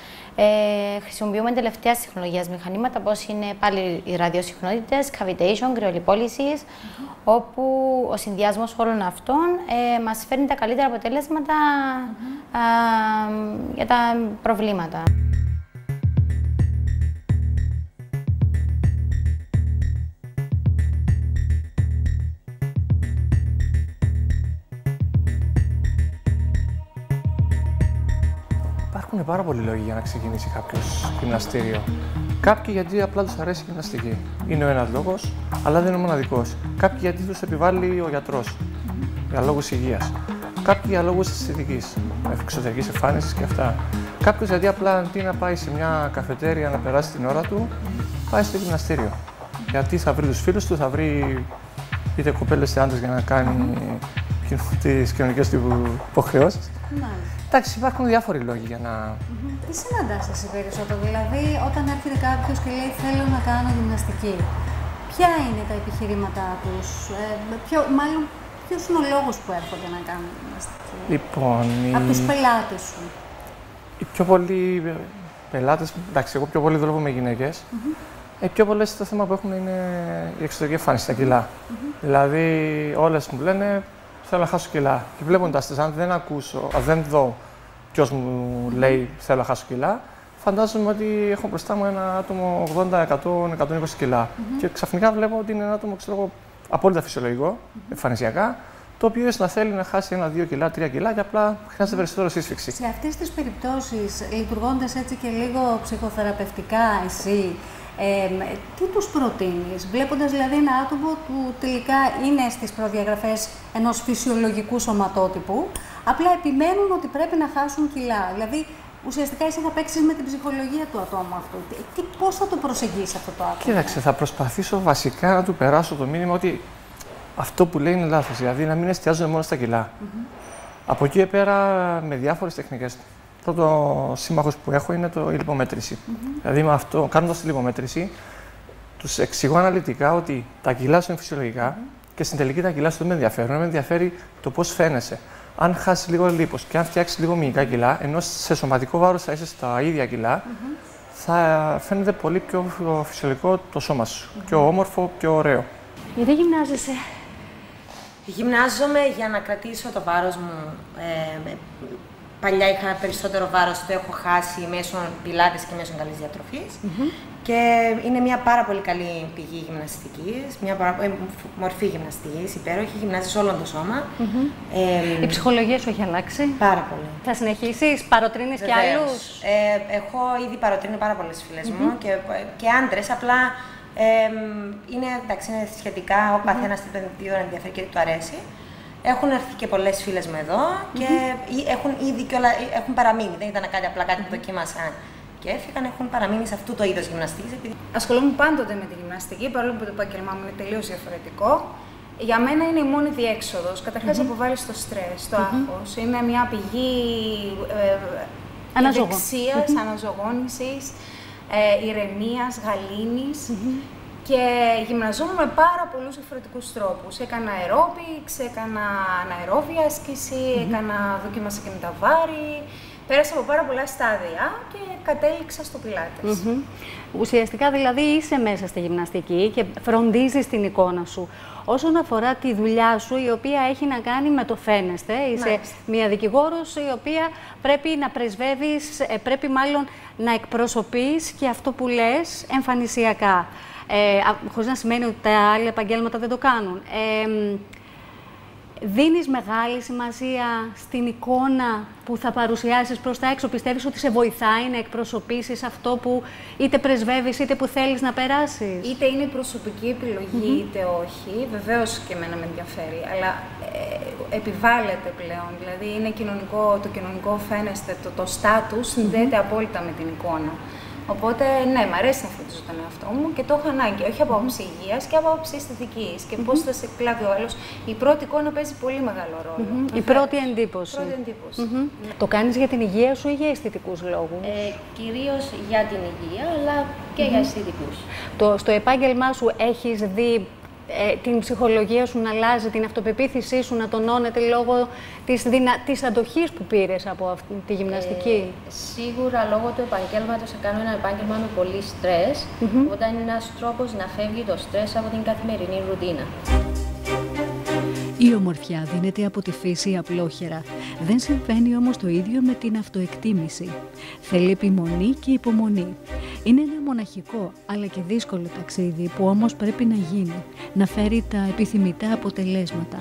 χρησιμοποιούμε τελευταίας τεχνολογίας μηχανήματα, όπως είναι πάλι οι ραδιοσυχνότητες, cavitation, κρυολιπόλυσης, όπου ο συνδυασμός όλων αυτών μας φέρνει τα καλύτερα αποτελέσματα για τα προβλήματα. Υπάρχουν πάρα πολλοί λόγοι για να ξεκινήσει κάποιος γυμναστήριο. Κάποιοι γιατί απλά τους αρέσει η γυμναστική. Είναι ο ένας λόγος, αλλά δεν είναι ο μοναδικός. Κάποιοι γιατί τους επιβάλλει ο γιατρός, για λόγους υγείας. Κάποιοι για λόγους αισθητικής, εξωτερικής εμφάνισης και αυτά. Κάποιος γιατί απλά αντί να πάει σε μια καφετέρια να περάσει την ώρα του, πάει στο γυμναστήριο. Γιατί θα βρει τους φίλους του, θα βρει είτε κοπέλες είτε άντρες για να κάνει τις κοινωνικές του υποχρεώσεις. Εντάξει, υπάρχουν διάφοροι λόγοι για να... Τι συναντάς εσύ περισσότερο? Δηλαδή, όταν έρχεται κάποιος και λέει θέλω να κάνω γυμναστική, ποια είναι τα επιχειρήματά τους? Ποιο Ποιος είναι ο λόγος που έρχονται να κάνουν γυμναστική? Λοιπόν, από τους πελάτες σου? Οι πιο πολλοί πελάτες, εντάξει, εγώ πιο πολύ δουλεύω με γυναίκες. Πιο πολλές το θέμα που έχουν είναι η εξωτερική εμφάνιση, τα κιλά. Δηλαδή, όλες μου λένε θέλω να χάσω κιλά. Και βλέποντας τις, αν δεν δω ποιος μου λέει θέλω να χάσω κιλά, φαντάζομαι ότι έχω μπροστά μου ένα άτομο 80, 100, 120 κιλά. Και ξαφνικά βλέπω ότι είναι ένα άτομο, ξέρω, απόλυτα φυσιολογικό, εμφανισιακά, το οποίο να θέλει να χάσει 1, 2 κιλά, 3 κιλά και απλά χρειάζεται περισσότερο σύσφυξη. Σε αυτές τις περιπτώσεις, λειτουργώντας έτσι και λίγο ψυχοθεραπευτικά εσύ, τι τους προτείνεις, βλέποντας δηλαδή ένα άτομο που τελικά είναι στις προδιαγραφές ενός φυσιολογικού σωματότυπου, απλά επιμένουν ότι πρέπει να χάσουν κιλά. Δηλαδή, ουσιαστικά εσύ θα παίξεις με την ψυχολογία του ατόμου αυτού. Πώς θα το προσεγγίσεις αυτό το άτομο? Κοίταξε, θα προσπαθήσω βασικά να του περάσω το μήνυμα ότι αυτό που λέει είναι λάθος, δηλαδή να μην εστιάζουμε μόνο στα κιλά. Από εκεί πέρα με διάφορες τεχνικές. Πρώτο σύμμαχος που έχω είναι η λιπομέτρηση. Δηλαδή, με αυτό, κάνοντας τη λιπομέτρηση, τους εξηγώ αναλυτικά ότι τα κιλά σου είναι φυσιολογικά και στην τελική τα κιλά σου δεν με ενδιαφέρουν. Με ενδιαφέρει το πώς φαίνεσαι. Αν χάσει λίγο λίπος και αν φτιάξει λίγο μυϊκά κιλά, ενώ σε σωματικό βάρος θα είσαι στα ίδια κιλά, θα φαίνεται πολύ πιο φυσιολογικό το σώμα σου. Πιο όμορφο, πιο ωραίο. Γιατί γυμνάζεσαι? Γυμνάζομαι για να κρατήσω το βάρος μου. Παλιά είχα περισσότερο βάρος, το έχω χάσει μέσω πιλάτες και μέσω καλής διατροφής. Και είναι μια πάρα πολύ καλή πηγή γυμναστικής, μια μορφή γυμναστικής, υπέροχη, γυμνάζεις όλο το σώμα. Η ψυχολογία σου έχει αλλάξει? Πάρα πολύ. Θα συνεχίσεις, παροτρύνεις κι άλλους? Έχω ήδη παροτρύνει πάρα πολλές φίλες μου και άντρες, απλά είναι σχετικά, ο καθένας τι τον ενδιαφέρει και τι του αρέσει. Έχουν έρθει και πολλές φίλες μου εδώ και έχουν ήδη και όλα, έχουν παραμείνει. Δεν ήταν απλά κάτι που δοκίμασαν και έφυγαν, έχουν παραμείνει σε αυτό το είδος γυμναστικής. Ασχολούμαι πάντοτε με τη γυμναστική, παρόλο που το επάγγελμά μου είναι τελείως διαφορετικό. Για μένα είναι η μόνη διέξοδος. Καταρχάς, αποβάλλει το στρες, το άγχος. Είναι μια πηγή ευεξίας, αναζωογόνησης, ηρεμίας, γαλήνης. Και γυμναζόμουν με πάρα πολλούς διαφορετικούς τρόπους. Έκανα aerobics, έκανα anaerobia άσκηση, δοκίμασα και με τα βάρη. Πέρασα από πάρα πολλά στάδια και κατέληξα στο πιλάτες. Ουσιαστικά δηλαδή είσαι μέσα στη γυμναστική και φροντίζεις την εικόνα σου. Όσον αφορά τη δουλειά σου, η οποία έχει να κάνει με το φαίνεστε, είσαι μια δικηγόρος η οποία πρέπει να πρεσβεύεις, πρέπει μάλλον να εκπροσωπείς και αυτό που λες εμφανισιακά. Χωρίς να σημαίνει ότι τα άλλα επαγγέλματα δεν το κάνουν. Δίνεις μεγάλη σημασία στην εικόνα που θα παρουσιάσεις προς τα έξω. Πιστεύεις ότι σε βοηθάει να εκπροσωπήσεις αυτό που είτε πρεσβεύεις είτε που θέλεις να περάσεις? Είτε είναι προσωπική επιλογή είτε όχι. Βεβαίως και εμένα με ενδιαφέρει, αλλά επιβάλλεται πλέον. Δηλαδή είναι το κοινωνικό φαίνεστε, το στάτους συνδέεται απόλυτα με την εικόνα. Οπότε, ναι, μ' αρέσει να φροντίζω τον εαυτό μου και το έχω ανάγκη. Όχι από άποψη υγείας και από άποψη αισθητικής. Και πώς θα σε κλάβει ο άλλος. Η πρώτη εικόνα παίζει πολύ μεγάλο ρόλο. Η πρώτη εντύπωση. Το κάνεις για την υγεία σου ή για αισθητικούς λόγους? Κυρίως για την υγεία, αλλά και για αισθητικούς. Στο επάγγελμά σου έχεις δει την ψυχολογία σου να αλλάζει, την αυτοπεποίθησή σου να τονώνεται λόγω της αντοχής που πήρες από αυτή τη γυμναστική? Σίγουρα λόγω του επαγγέλματος κάνω ένα επάγγελμα με πολύ στρες, οπότε είναι ένας τρόπος να φεύγει το στρες από την καθημερινή ρουτίνα. Η ομορφιά δίνεται από τη φύση απλόχερα. Δεν συμβαίνει όμως το ίδιο με την αυτοεκτίμηση. Θέλει επιμονή και υπομονή. Είναι ένα μοναχικό αλλά και δύσκολο ταξίδι που όμως πρέπει να γίνει, να φέρει τα επιθυμητά αποτελέσματα.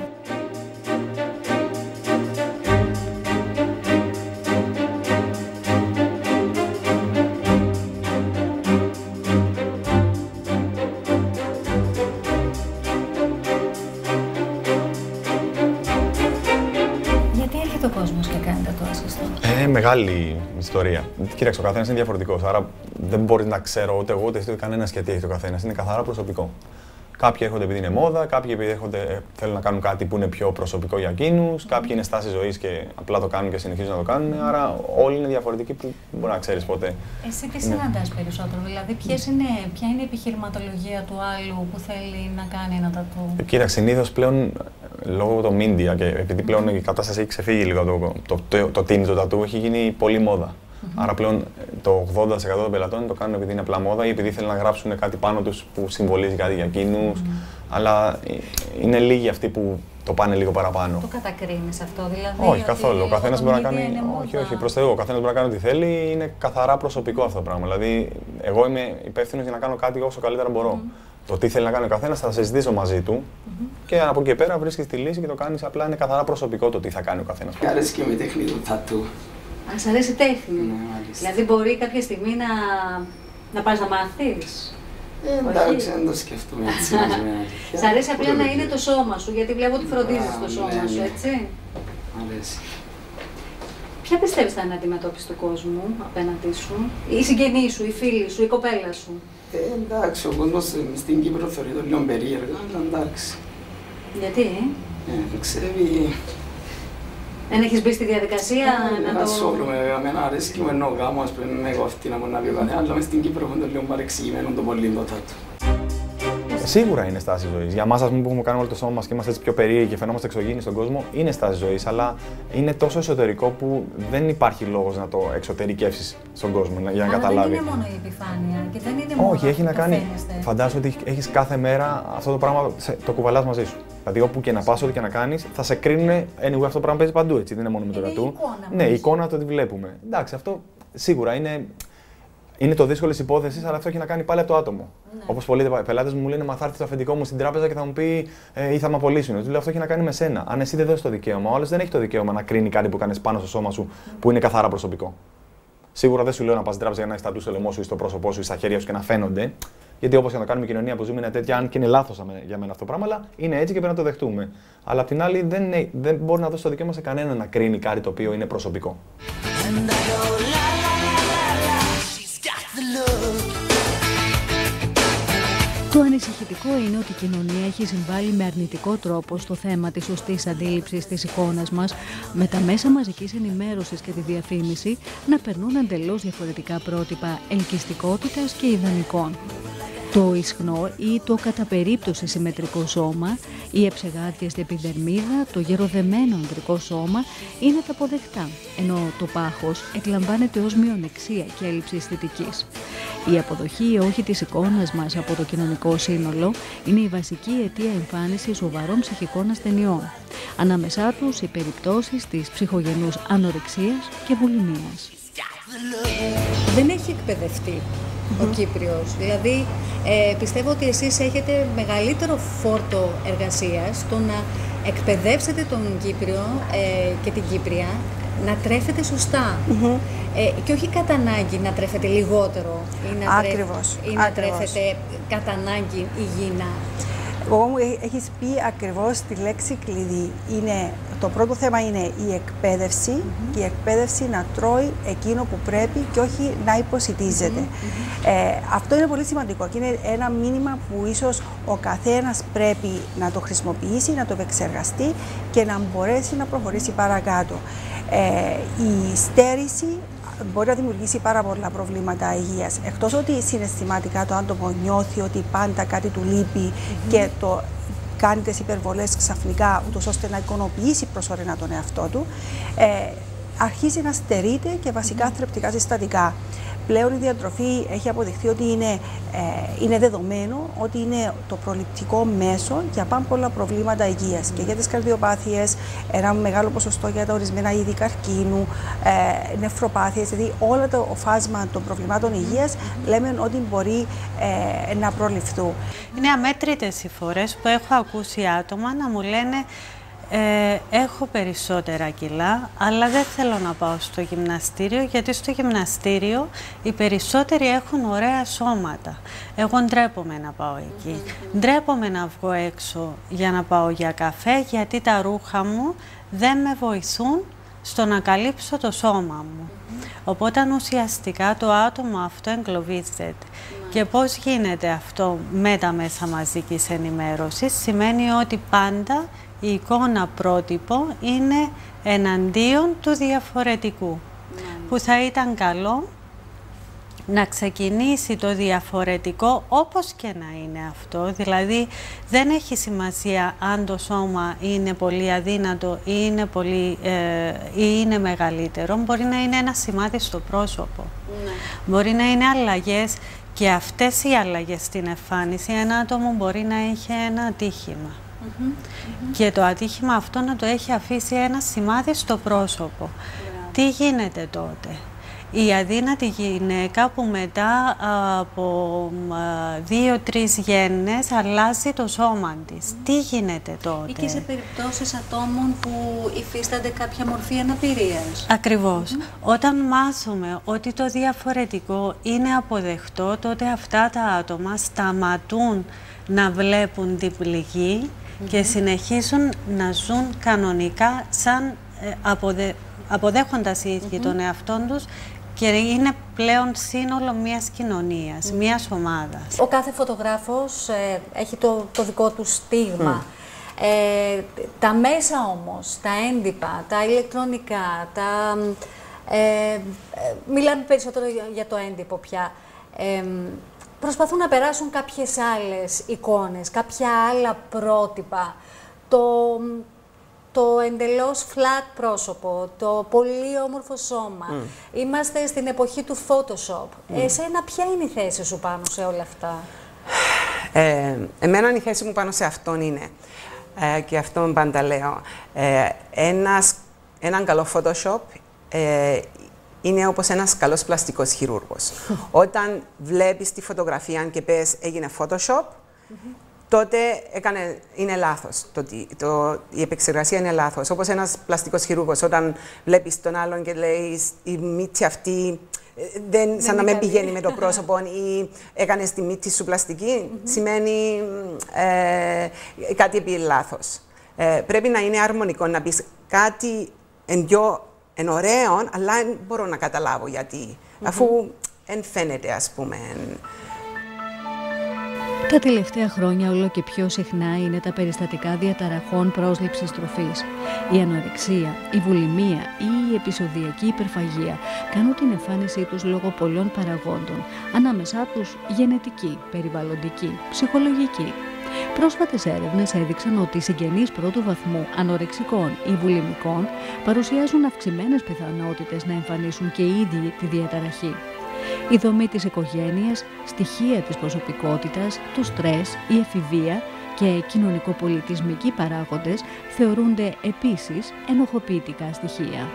Μεγάλη ιστορία. Κοίταξε, ο καθένας είναι διαφορετικός. Άρα δεν μπορεί να ξέρω ούτε εγώ ούτε κανένας γιατί έχει το καθένας. Είναι καθαρά προσωπικό. Κάποιοι έρχονται επειδή είναι μόδα, κάποιοι επειδή θέλουν να κάνουν κάτι που είναι πιο προσωπικό για εκείνους, κάποιοι είναι στάση ζωής και απλά το κάνουν και συνεχίζουν να το κάνουν. Άρα όλοι είναι διαφορετικοί που μπορεί να ξέρεις ποτέ. Εσύ τι συναντάς περισσότερο, δηλαδή ποια είναι η επιχειρηματολογία του άλλου που θέλει να κάνει ένα τατού? Κοίταξε, συνήθως πλέον λόγω των media και επειδή πλέον η κατάσταση έχει ξεφύγει λίγο το τίνι του τατού, έχει γίνει πολύ μόδα. Άρα πλέον το 80% των πελατών το κάνουν επειδή είναι απλά μόδα ή επειδή θέλουν να γράψουν κάτι πάνω τους που συμβολίζει κάτι για εκείνους. Αλλά είναι λίγοι αυτοί που το πάνε λίγο παραπάνω. Το κατακρίνεις αυτό, δηλαδή? Όχι, καθόλου. Ο καθένας μπορεί να κάνει. Όχι, προς Θεού. Ο καθένας μπορεί να κάνει ό,τι θέλει. Είναι καθαρά προσωπικό αυτό το πράγμα. Δηλαδή, εγώ είμαι υπεύθυνος για να κάνω κάτι όσο καλύτερα μπορώ. Το τι θέλει να κάνει ο καθένας θα συζητήσω μαζί του και από εκεί και πέρα βρίσκεις τη λύση και το κάνεις. Απλά είναι καθαρά προσωπικό το τι θα κάνει ο καθένας. Μ' αρέσει και με τέχνη του τατού. Αν σ' αρέσει η τέχνη. Ναι, μάλιστα. Δηλαδή, μπορεί κάποια στιγμή να πας να μάθεις. Εντάξει, δεν το σκεφτούμε έτσι. Σ' αρέσει απλά να είναι το σώμα σου, γιατί βλέπω ότι φροντίζεις το σώμα σου, έτσι. Μ' αρέσει. Ποια πιστεύεις θα είναι η αντιμετώπιση του κόσμου απέναντί σου, οι συγγενείς σου, οι φίλοι σου, η κοπέλα σου? Εντάξει, ο κόσμος στην Κύπρο θεωρεί το λίγο περίεργο, αλλά εντάξει. Γιατί? Ξέρει. Δεν έχεις μπει στη διαδικασία να το... ασχολούμαι, εμένα αρέσει και με εννοώ γάμο, ας πούμε, εγώ αυτή να μπορεί να πει ο καθένας, αλλά μες στην Κύπρο έχουν το λίγο παρεξηγημένο το πολύ το τάτου. Σίγουρα είναι στάση ζωής. Για εμάς, ας πούμε, που έχουμε κάνει όλο το σώμα μας και είμαστε έτσι πιο περίεργοι και φαινόμαστε εξωγήινοι στον κόσμο, είναι στάση ζωής, αλλά είναι τόσο εσωτερικό που δεν υπάρχει λόγος να το εξωτερικεύσεις στον κόσμο για να καταλάβει. Δεν είναι μόνο η επιφάνεια και δεν είναι μόνο. Όχι, έχει να κάνει. Φαντάσου ότι έχεις κάθε μέρα αυτό το πράγμα, το κουβαλάς μαζί σου. Δηλαδή, όπου και να πας, ό,τι και να κάνεις, θα σε κρίνουν. Anyway, αυτό το πράγμα παίζει παντού, έτσι. Δεν είναι μόνο με το τατού. Ναι, η εικόνα το ότι βλέπουμε. Εντάξει, αυτό σίγουρα είναι το δύσκολη υπόθεση, αλλά αυτό έχει να κάνει πάλι από το άτομο. Ναι. Όπως πολλοί πελάτες μου λένε, μα θα έρθει το αφεντικό μου στην τράπεζα και θα μου πει ή θα με απολύσουν. Του λέω, αυτό έχει να κάνει με σένα. Αν εσύ δεν δώσεις το δικαίωμα, ο άλλος δεν έχει το δικαίωμα να κρίνει κάτι που κάνεις πάνω στο σώμα σου που είναι καθαρά προσωπικό. Σίγουρα δεν σου λέω να πας στην τράπεζα για να έχεις τατού στο λαιμό σου ή στο πρόσωπό σου ή στα χέρια σου και να φαίνονται. Γιατί όπως και να κάνουμε η κοινωνία που ζούμε είναι τέτοια, αν και είναι λάθος για μένα αυτό το πράγμα, αλλά είναι έτσι και πρέπει να το δεχτούμε. Αλλά απ' την άλλη δεν μπορεί να δώσει το δικαίωμα σε κανέναν να κρίνει κάτι το οποίο είναι προσωπικό. Το ανησυχητικό είναι ότι η κοινωνία έχει συμβάλει με αρνητικό τρόπο στο θέμα της σωστής αντίληψης της εικόνας μας, με τα μέσα μαζικής ενημέρωσης και τη διαφήμιση να περνούν εντελώς διαφορετικά πρότυπα ελκυστικότητας και ιδανικών. Το ισχνό ή το κατά περίπτωση συμμετρικό σώμα, η εψεγάδιαστη επιδερμίδα, το γεροδεμένο ανδρικό σώμα είναι τα αποδεκτά, ενώ το πάχος εκλαμβάνεται ως μειονεξία και έλλειψη αισθητικής. Η αποδοχή ή όχι της εικόνας μας από το κοινωνικό σύνολο είναι η βασική αιτία εμφάνισης σοβαρών ψυχικών ασθενειών. Ανάμεσά τους οι περιπτώσεις της ψυχογενούς ανορεξίας και βουλημίας. Δεν έχει εκπαιδευτεί ο Κύπριος. Δηλαδή, πιστεύω ότι εσείς έχετε μεγαλύτερο φόρτο εργασίας στο να εκπαιδεύσετε τον Κύπριο και την Κύπρια να τρέφετε σωστά. Και όχι κατά ανάγκη να τρέφετε λιγότερο ή να τρέφετε κατά ανάγκη υγιεινά. Εγώ μου έχεις πει ακριβώς τη λέξη κλειδί. Το πρώτο θέμα είναι η εκπαίδευση και η εκπαίδευση να τρώει εκείνο που πρέπει και όχι να υποσιτίζεται. Αυτό είναι πολύ σημαντικό και είναι ένα μήνυμα που ίσως ο καθένας πρέπει να το χρησιμοποιήσει, να το επεξεργαστεί και να μπορέσει να προχωρήσει παρακάτω. Η στέρηση μπορεί να δημιουργήσει πάρα πολλά προβλήματα υγείας. Εκτός ότι συναισθηματικά το άτομο νιώθει ότι πάντα κάτι του λείπει και το κάνει τις υπερβολές ξαφνικά, ούτως ώστε να εικονοποιήσει προσωρινά τον εαυτό του, αρχίζει να στερείται και βασικά θρεπτικά συστατικά. Πλέον η διατροφή έχει αποδειχθεί ότι είναι δεδομένο ότι είναι το προληπτικό μέσο για πάρα πολλά προβλήματα υγείας και για τις καρδιοπάθειες, ένα μεγάλο ποσοστό για τα ορισμένα είδη καρκίνου, νεφροπάθειες, δηλαδή όλο το φάσμα των προβλημάτων υγείας λέμε ότι μπορεί να προληφθούν. Είναι αμέτρητες οι φορές που έχω ακούσει άτομα να μου λένε έχω περισσότερα κιλά, αλλά δεν θέλω να πάω στο γυμναστήριο, γιατί στο γυμναστήριο οι περισσότεροι έχουν ωραία σώματα. Εγώ ντρέπομαι να πάω εκεί. Ντρέπομαι να βγω έξω για να πάω για καφέ, γιατί τα ρούχα μου δεν με βοηθούν στο να καλύψω το σώμα μου. Οπότε ουσιαστικά το άτομο αυτό εγκλωβίζεται. Και πώς γίνεται αυτό με τα μέσα μαζικής ενημέρωσης? Σημαίνει ότι πάντα η εικόνα πρότυπο είναι εναντίον του διαφορετικού. Που θα ήταν καλό να ξεκινήσει το διαφορετικό, όπως και να είναι αυτό. Δηλαδή, δεν έχει σημασία αν το σώμα είναι πολύ αδύνατο ή είναι μεγαλύτερο. Μπορεί να είναι ένα σημάδι στο πρόσωπο. Ναι. Μπορεί να είναι αλλαγές, και αυτές οι αλλαγές στην εμφάνιση, ένα άτομο μπορεί να έχει ένα ατύχημα. Και το ατύχημα αυτό να το έχει αφήσει ένα σημάδι στο πρόσωπο. Τι γίνεται τότε? Η αδύνατη γυναίκα που μετά από 2-3 γέννες αλλάζει το σώμα της. Τι γίνεται τότε? Ή και σε περιπτώσεις ατόμων που υφίστανται κάποια μορφή αναπηρίας. Ακριβώς. Όταν μάθουμε ότι το διαφορετικό είναι αποδεκτό, τότε αυτά τα άτομα σταματούν να βλέπουν την πληγή και συνεχίζουν να ζουν κανονικά, σαν αποδέχοντας οι ίδιοι τον εαυτόν τους, και είναι πλέον σύνολο μιας κοινωνίας, μιας ομάδας. Ο κάθε φωτογράφος έχει το δικό του στίγμα. Τα μέσα όμως, τα έντυπα, τα ηλεκτρονικά, μιλάμε περισσότερο για το έντυπο πια, προσπαθούν να περάσουν κάποιες άλλες εικόνες, κάποια άλλα πρότυπα. Το εντελώς flat πρόσωπο, το πολύ όμορφο σώμα. Είμαστε στην εποχή του Photoshop. Εσένα ποια είναι η θέση σου πάνω σε όλα αυτά? Εμένα η θέση μου πάνω σε αυτόν είναι, και αυτό πάντα λέω, έναν καλό Photoshop είναι όπως ένας καλός πλαστικός χειρούργος. Όταν βλέπεις τη φωτογραφία και πες έγινε Photoshop, τότε είναι λάθος. Η επεξεργασία είναι λάθος. Όπως ένας πλαστικός χειρούργος, όταν βλέπεις τον άλλον και λέει η μύτη αυτή σαν να μην πηγαίνει με το πρόσωπο ή έκανες τη μύτη σου πλαστική, σημαίνει κάτι επί λάθος. Πρέπει να είναι αρμονικό, να πεις κάτι εν ωραίο, αλλά δεν μπορώ να καταλάβω γιατί, αφού δεν φαίνεται, ας πούμε. Τα τελευταία χρόνια όλο και πιο συχνά είναι τα περιστατικά διαταραχών πρόσληψης τροφής. Η ανορεξία, η βουλημία ή η επεισοδιακή υπερφαγία κάνουν την εμφάνισή τους λόγω πολλών παραγόντων, ανάμεσά τους γενετική, περιβαλλοντική, ψυχολογική. Πρόσφατες έρευνες έδειξαν ότι οι συγγενείς πρώτου βαθμού ανορεξικών ή βουλημικών παρουσιάζουν αυξημένες πιθανότητες να εμφανίσουν και οι ίδιοι τη διαταραχή. Η δομή της οικογένειας, στοιχεία της προσωπικότητας, το στρες, η εφηβεία και κοινωνικοπολιτισμικοί παράγοντες θεωρούνται επίσης ενοχοποιητικά στοιχεία.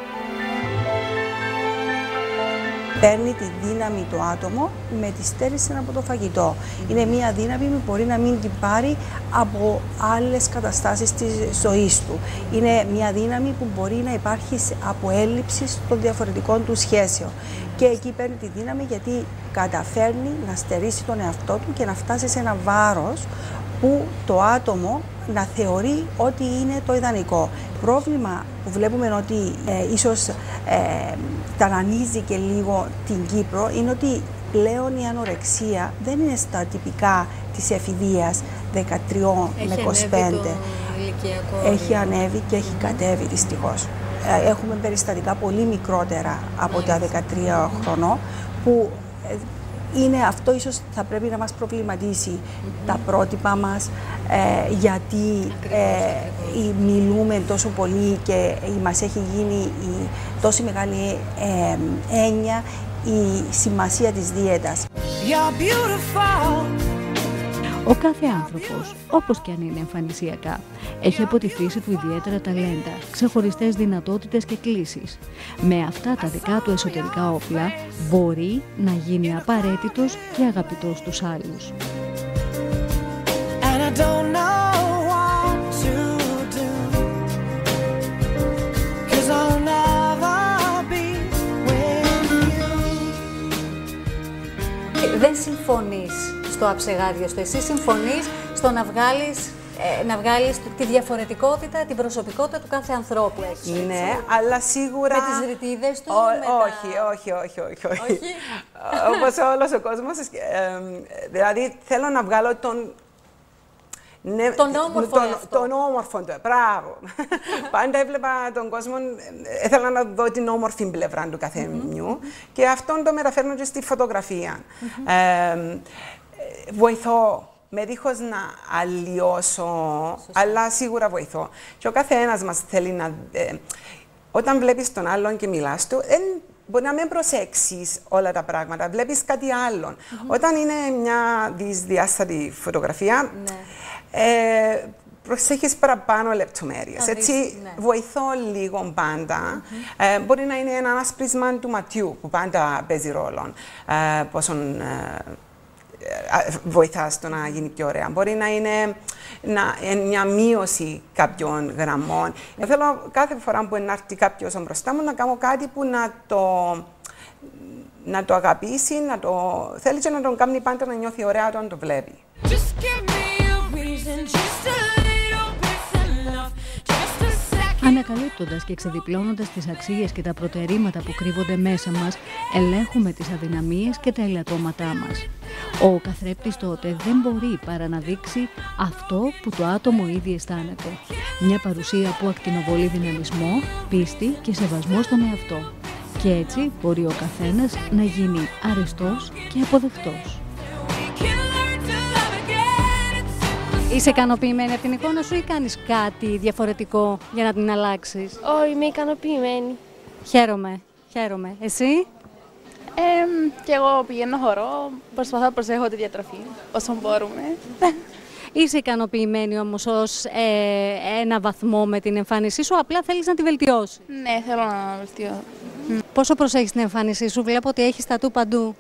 Παίρνει τη δύναμη το άτομο με τη στέρηση από το φαγητό. Είναι μια δύναμη που μπορεί να μην την πάρει από άλλες καταστάσεις της ζωής του. Είναι μια δύναμη που μπορεί να υπάρχει από έλλειψη των διαφορετικών του σχέσεων. Και εκεί παίρνει τη δύναμη γιατί καταφέρνει να στερήσει τον εαυτό του και να φτάσει σε ένα βάρος που το άτομο να θεωρεί ότι είναι το ιδανικό. Πρόβλημα που βλέπουμε ότι ίσως ταρανίζει και λίγο την Κύπρο είναι ότι πλέον η ανορεξία δεν είναι στα τυπικά της εφηβείας 13 με 25. Έχει ανέβει και έχει κατέβει δυστυχώς. Έχουμε περιστατικά πολύ μικρότερα από τα 13 χρονών που είναι αυτό, ίσως θα πρέπει να μας προβληματίσει τα πρότυπα μας, γιατί μιλούμε τόσο πολύ και μας έχει γίνει η τόσο μεγάλη έννοια η σημασία της δίαιτας. Ο κάθε άνθρωπος, όπως και αν είναι εμφανισιακά, έχει από τη φύση του ιδιαίτερα ταλέντα, ξεχωριστές δυνατότητες και κλίσεις. Με αυτά τα δικά του εσωτερικά όπλα μπορεί να γίνει απαραίτητος και αγαπητός στους άλλους. Δεν συμφωνείς στο αψεγάδιο σου, εσύ συμφωνείς στο να βγάλεις τη διαφορετικότητα, την προσωπικότητα του κάθε ανθρώπου έξω. Ναι, αλλά σίγουρα... Με τις ρητίδες του, όχι. Όπως όλος ο κόσμος, δηλαδή θέλω να βγάλω Ναι, τον όμορφο του, μπράβο. Πάντα έβλεπα τον κόσμο, ήθελα να δω την όμορφη πλευρά του καθενιού και αυτόν το μεταφέρνω και στη φωτογραφία. Βοηθώ, με δίχως να αλλοιώσω, αλλά σίγουρα βοηθώ. Και ο καθένας μας θέλει να... Όταν βλέπεις τον άλλον και μιλάς του, μπορεί να μην προσέξεις όλα τα πράγματα, βλέπεις κάτι άλλο. Όταν είναι μια δυσδιάστατη φωτογραφία, προσέχεις παραπάνω λεπτομέρειες. Έτσι, βοηθώ λίγο πάντα. Μπορεί να είναι ένα άσπρισμα του ματιού, που πάντα παίζει ρόλο. Πόσον βοηθά στο να γίνει πιο ωραία. Μπορεί να είναι μια μείωση κάποιων γραμμών. Θέλω κάθε φορά που έρθει κάποιος μπροστά μου να κάνω κάτι που να το αγαπήσει, να το θέλει και να τον κάνει πάντα να νιώθει ωραία όταν το βλέπει. Ανακαλύπτοντας και ξεδιπλώνοντας τις αξίες και τα προτερήματα που κρύβονται μέσα μας, ελέγχουμε τις αδυναμίες και τα ελαττώματά μας. Ο καθρέπτης τότε δεν μπορεί παρά να δείξει αυτό που το άτομο ήδη αισθάνεται. Μια παρουσία που ακτινοβολεί δυναμισμό, πίστη και σεβασμό στον εαυτό. Και έτσι μπορεί ο καθένας να γίνει αρεστός και αποδεκτός. Είσαι ικανοποιημένη από την εικόνα σου ή κάνεις κάτι διαφορετικό για να την αλλάξεις? Όχι, είμαι ικανοποιημένη. Χαίρομαι. Εσύ? Και εγώ πηγαίνω χορό, προσπαθώ να προσέχω τη διατροφή όσο μπορούμε. Είσαι ικανοποιημένη όμως ως ένα βαθμό με την εμφάνισή σου, απλά θέλεις να τη βελτιώσεις? Ναι, θέλω να βελτιώσω. Πόσο προσέχεις την εμφάνισή σου? Βλέπω ότι έχεις τατού παντού.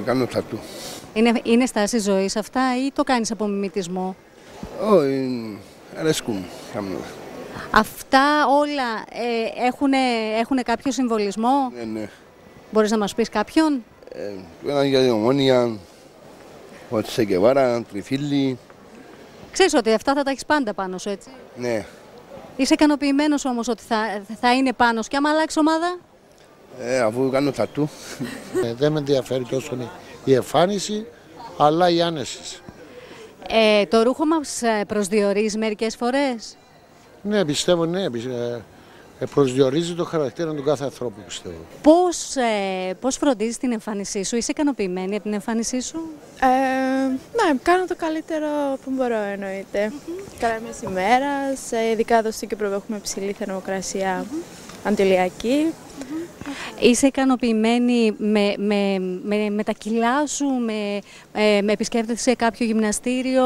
Κάνω τατού. Είναι στάση ζωής αυτά ή το κάνεις από μιμητισμό? Όχι, αρέσκουν. Αυτά όλα έχουν κάποιο συμβολισμό? Ναι. Μπορείς να μας πεις κάποιον? Έναν για την Ομόνια, ο Τσεκεβάρα, Τριφύλλι. Ξέρεις ότι αυτά θα τα έχεις πάντα πάνω σου, έτσι? Ναι. Είσαι ικανοποιημένος όμως ότι θα είναι πάνω σου και άμα αλλάξει ομάδα? Αφού κάνω τατού. Δεν με ενδιαφέρει τόσο η εμφάνιση, αλλά η άνεση. Το ρούχο μας προσδιορίζει μερικές φορές? Ναι, πιστεύω ναι. Προσδιορίζει το χαρακτήρα του κάθε ανθρώπου, πιστεύω. Πώς φροντίζεις την εμφάνισή σου? Είσαι ικανοποιημένη από την εμφάνισή σου? Ναι, κάνω το καλύτερο που μπορώ, εννοείται. Καλά μες ημέρας, ειδικά εδώ στην Κύπρο έχουμε ψηλή θερμοκρασία αντιλιακή. Είσαι ικανοποιημένη με τα κιλά σου, με επισκέπτεσαι σε κάποιο γυμναστήριο?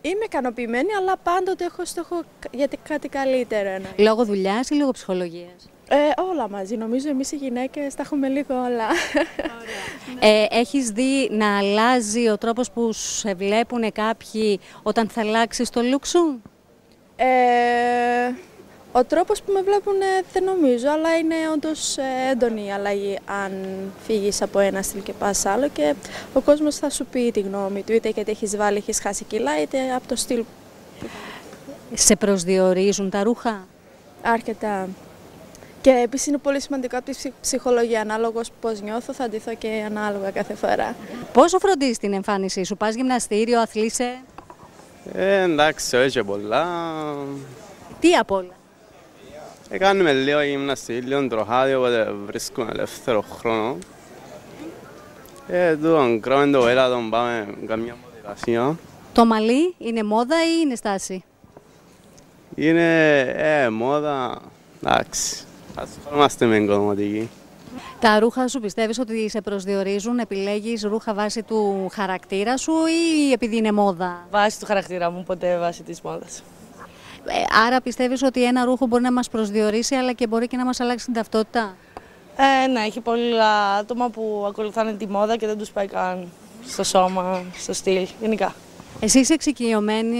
Είμαι ικανοποιημένη, αλλά πάντοτε έχω στόχο για κάτι καλύτερο. Εννοείται. Λόγω δουλειάς ή λόγω ψυχολογίας? Όλα μαζί. Νομίζω εμείς οι γυναίκες τα έχουμε λίγο όλα. Έχεις δει να αλλάζει ο τρόπος που σε βλέπουν κάποιοι όταν θα αλλάξεις το look σου? Ο τρόπος που με βλέπουν δεν νομίζω, αλλά είναι όντως έντονη η αλλαγή αν φύγεις από ένα στυλ και πας άλλο και ο κόσμος θα σου πει τη γνώμη του, είτε γιατί έχεις βάλει, έχεις χάσει κιλά, είτε από το στυλ. Σε προσδιορίζουν τα ρούχα? Αρκετά. Και επίσης είναι πολύ σημαντικό από τη ψυχολογία, ανάλογος πώς νιώθω, θα ντυθώ και ανάλογα κάθε φορά. Πόσο φροντίζεις την εμφάνισή σου? Πας γυμναστήριο, αθλείσαι? Εντάξει, όχι πολλά. Τι απ' όλα? Κάνουμε λίγο γυμναστική, λίγο τροχάδι, οπότε βρίσκουμε ελεύθερο χρόνο. Τούτον κράμε το έλατον, πάμε καμιά μοδικασία. Το μαλλί είναι μόδα ή είναι στάση? Είναι μόδα, εντάξει, ασχολούμαστε με κοσμοτική. Τα ρούχα σου πιστεύεις ότι σε προσδιορίζουν, επιλέγεις ρούχα βάσει του χαρακτήρα σου ή επειδή είναι μόδα? Βάσει του χαρακτήρα μου, ποτέ βάσει της μόδας. Άρα πιστεύεις ότι ένα ρούχο μπορεί να μας προσδιορίσει αλλά και μπορεί και να μας αλλάξει την ταυτότητα? Ναι, έχει πολλά άτομα που ακολουθάνε τη μόδα και δεν τους πάει καν στο σώμα, στο στυλ, γενικά. Εσύ είσαι εξοικειωμένη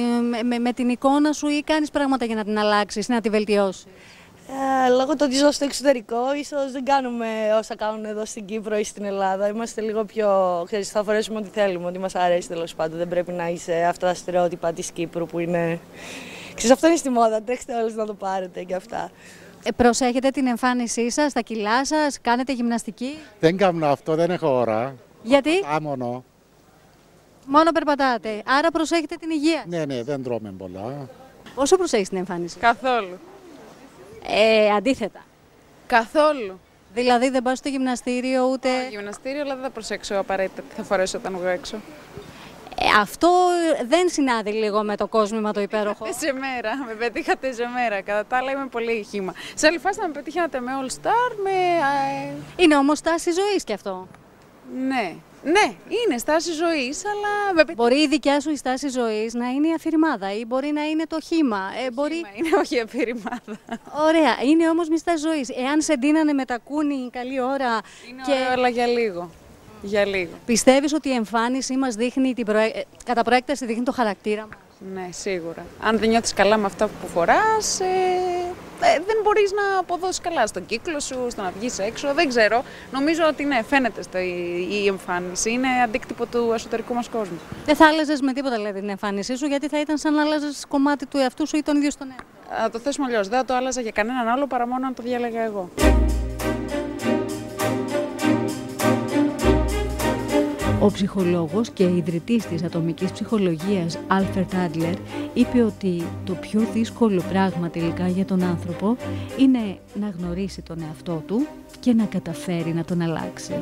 με την εικόνα σου ή κάνεις πράγματα για να την αλλάξεις, να τη βελτιώσεις? Λόγω του ότι ζω στο εξωτερικό, ίσως δεν κάνουμε όσα κάνουν εδώ στην Κύπρο ή στην Ελλάδα. Είμαστε λίγο πιο, ξέρεις, θα φορέσουμε ό,τι θέλουμε, ό,τι μας αρέσει τέλος πάντων. Δεν πρέπει να είσαι αυτά τα στερεότυπα της Κύπρου που είναι... Ξέρεις, αυτό είναι στη μόδα, τρέξτε όλες να το πάρετε και αυτά. Προσέχετε την εμφάνισή σας, τα κιλά σας, κάνετε γυμναστική? Δεν κάνω αυτό, δεν έχω ώρα. Γιατί? Άμονο. Μόνο περπατάτε, άρα προσέχετε την υγεία. Ναι, δεν τρώμε πολλά. Πόσο προσέχεις την εμφάνιση? Καθόλου. Αντίθετα. Καθόλου. Δηλαδή δεν πας στο γυμναστήριο ούτε... Στο γυμναστήριο, αλλά δεν θα προσέξω απαραίτητα τι θα φορέσω όταν βγω έξω. Αυτό δεν συνάδει λίγο με το κόσμημα το υπέροχο. Σε μέρα, με πετύχατε σε μέρα. Κατά τα άλλα είμαι πολύ χύμα. Σε άλλη φάση θα με πετύχατε με All Star, με... Είναι όμως στάση ζωής κι αυτό. Ναι, είναι στάση ζωής, αλλά... Μπορεί η δικιά σου η στάση ζωής να είναι η αφηρημάδα ή μπορεί να είναι το χύμα. Είναι όχι η αφηρημάδα. Ωραία, είναι όμως μια στάση ζωής. Εάν σε ντύνανε με τακούνι καλή ώρα... Είναι ωραίο, αλλά για λίγο. Για λίγο. Πιστεύεις ότι η εμφάνισή μας δείχνει, κατά προέκταση δείχνει το χαρακτήρα μας? Ναι, σίγουρα. Αν δεν νιώθεις καλά με αυτά που φοράς, δεν μπορείς να αποδώσεις καλά στον κύκλο σου, στο να βγεις έξω, δεν ξέρω. Νομίζω ότι ναι, φαίνεται η εμφάνιση, είναι αντίκτυπο του εσωτερικού μας κόσμου. Δεν θα άλλαζες με τίποτα δηλαδή την εμφάνισή σου, γιατί θα ήταν σαν να άλλαζες κομμάτι του εαυτού σου ή τον ίδιο στον εαυτό. Να το θέσουμε αλλιώς, δεν θα το άλλαζα για κανέναν άλλο παρά μόνο να το διάλεγα εγώ. Ο ψυχολόγος και ιδρυτής της ατομικής ψυχολογίας Alfred Adler είπε ότι το πιο δύσκολο πράγμα τελικά για τον άνθρωπο είναι να γνωρίσει τον εαυτό του και να καταφέρει να τον αλλάξει.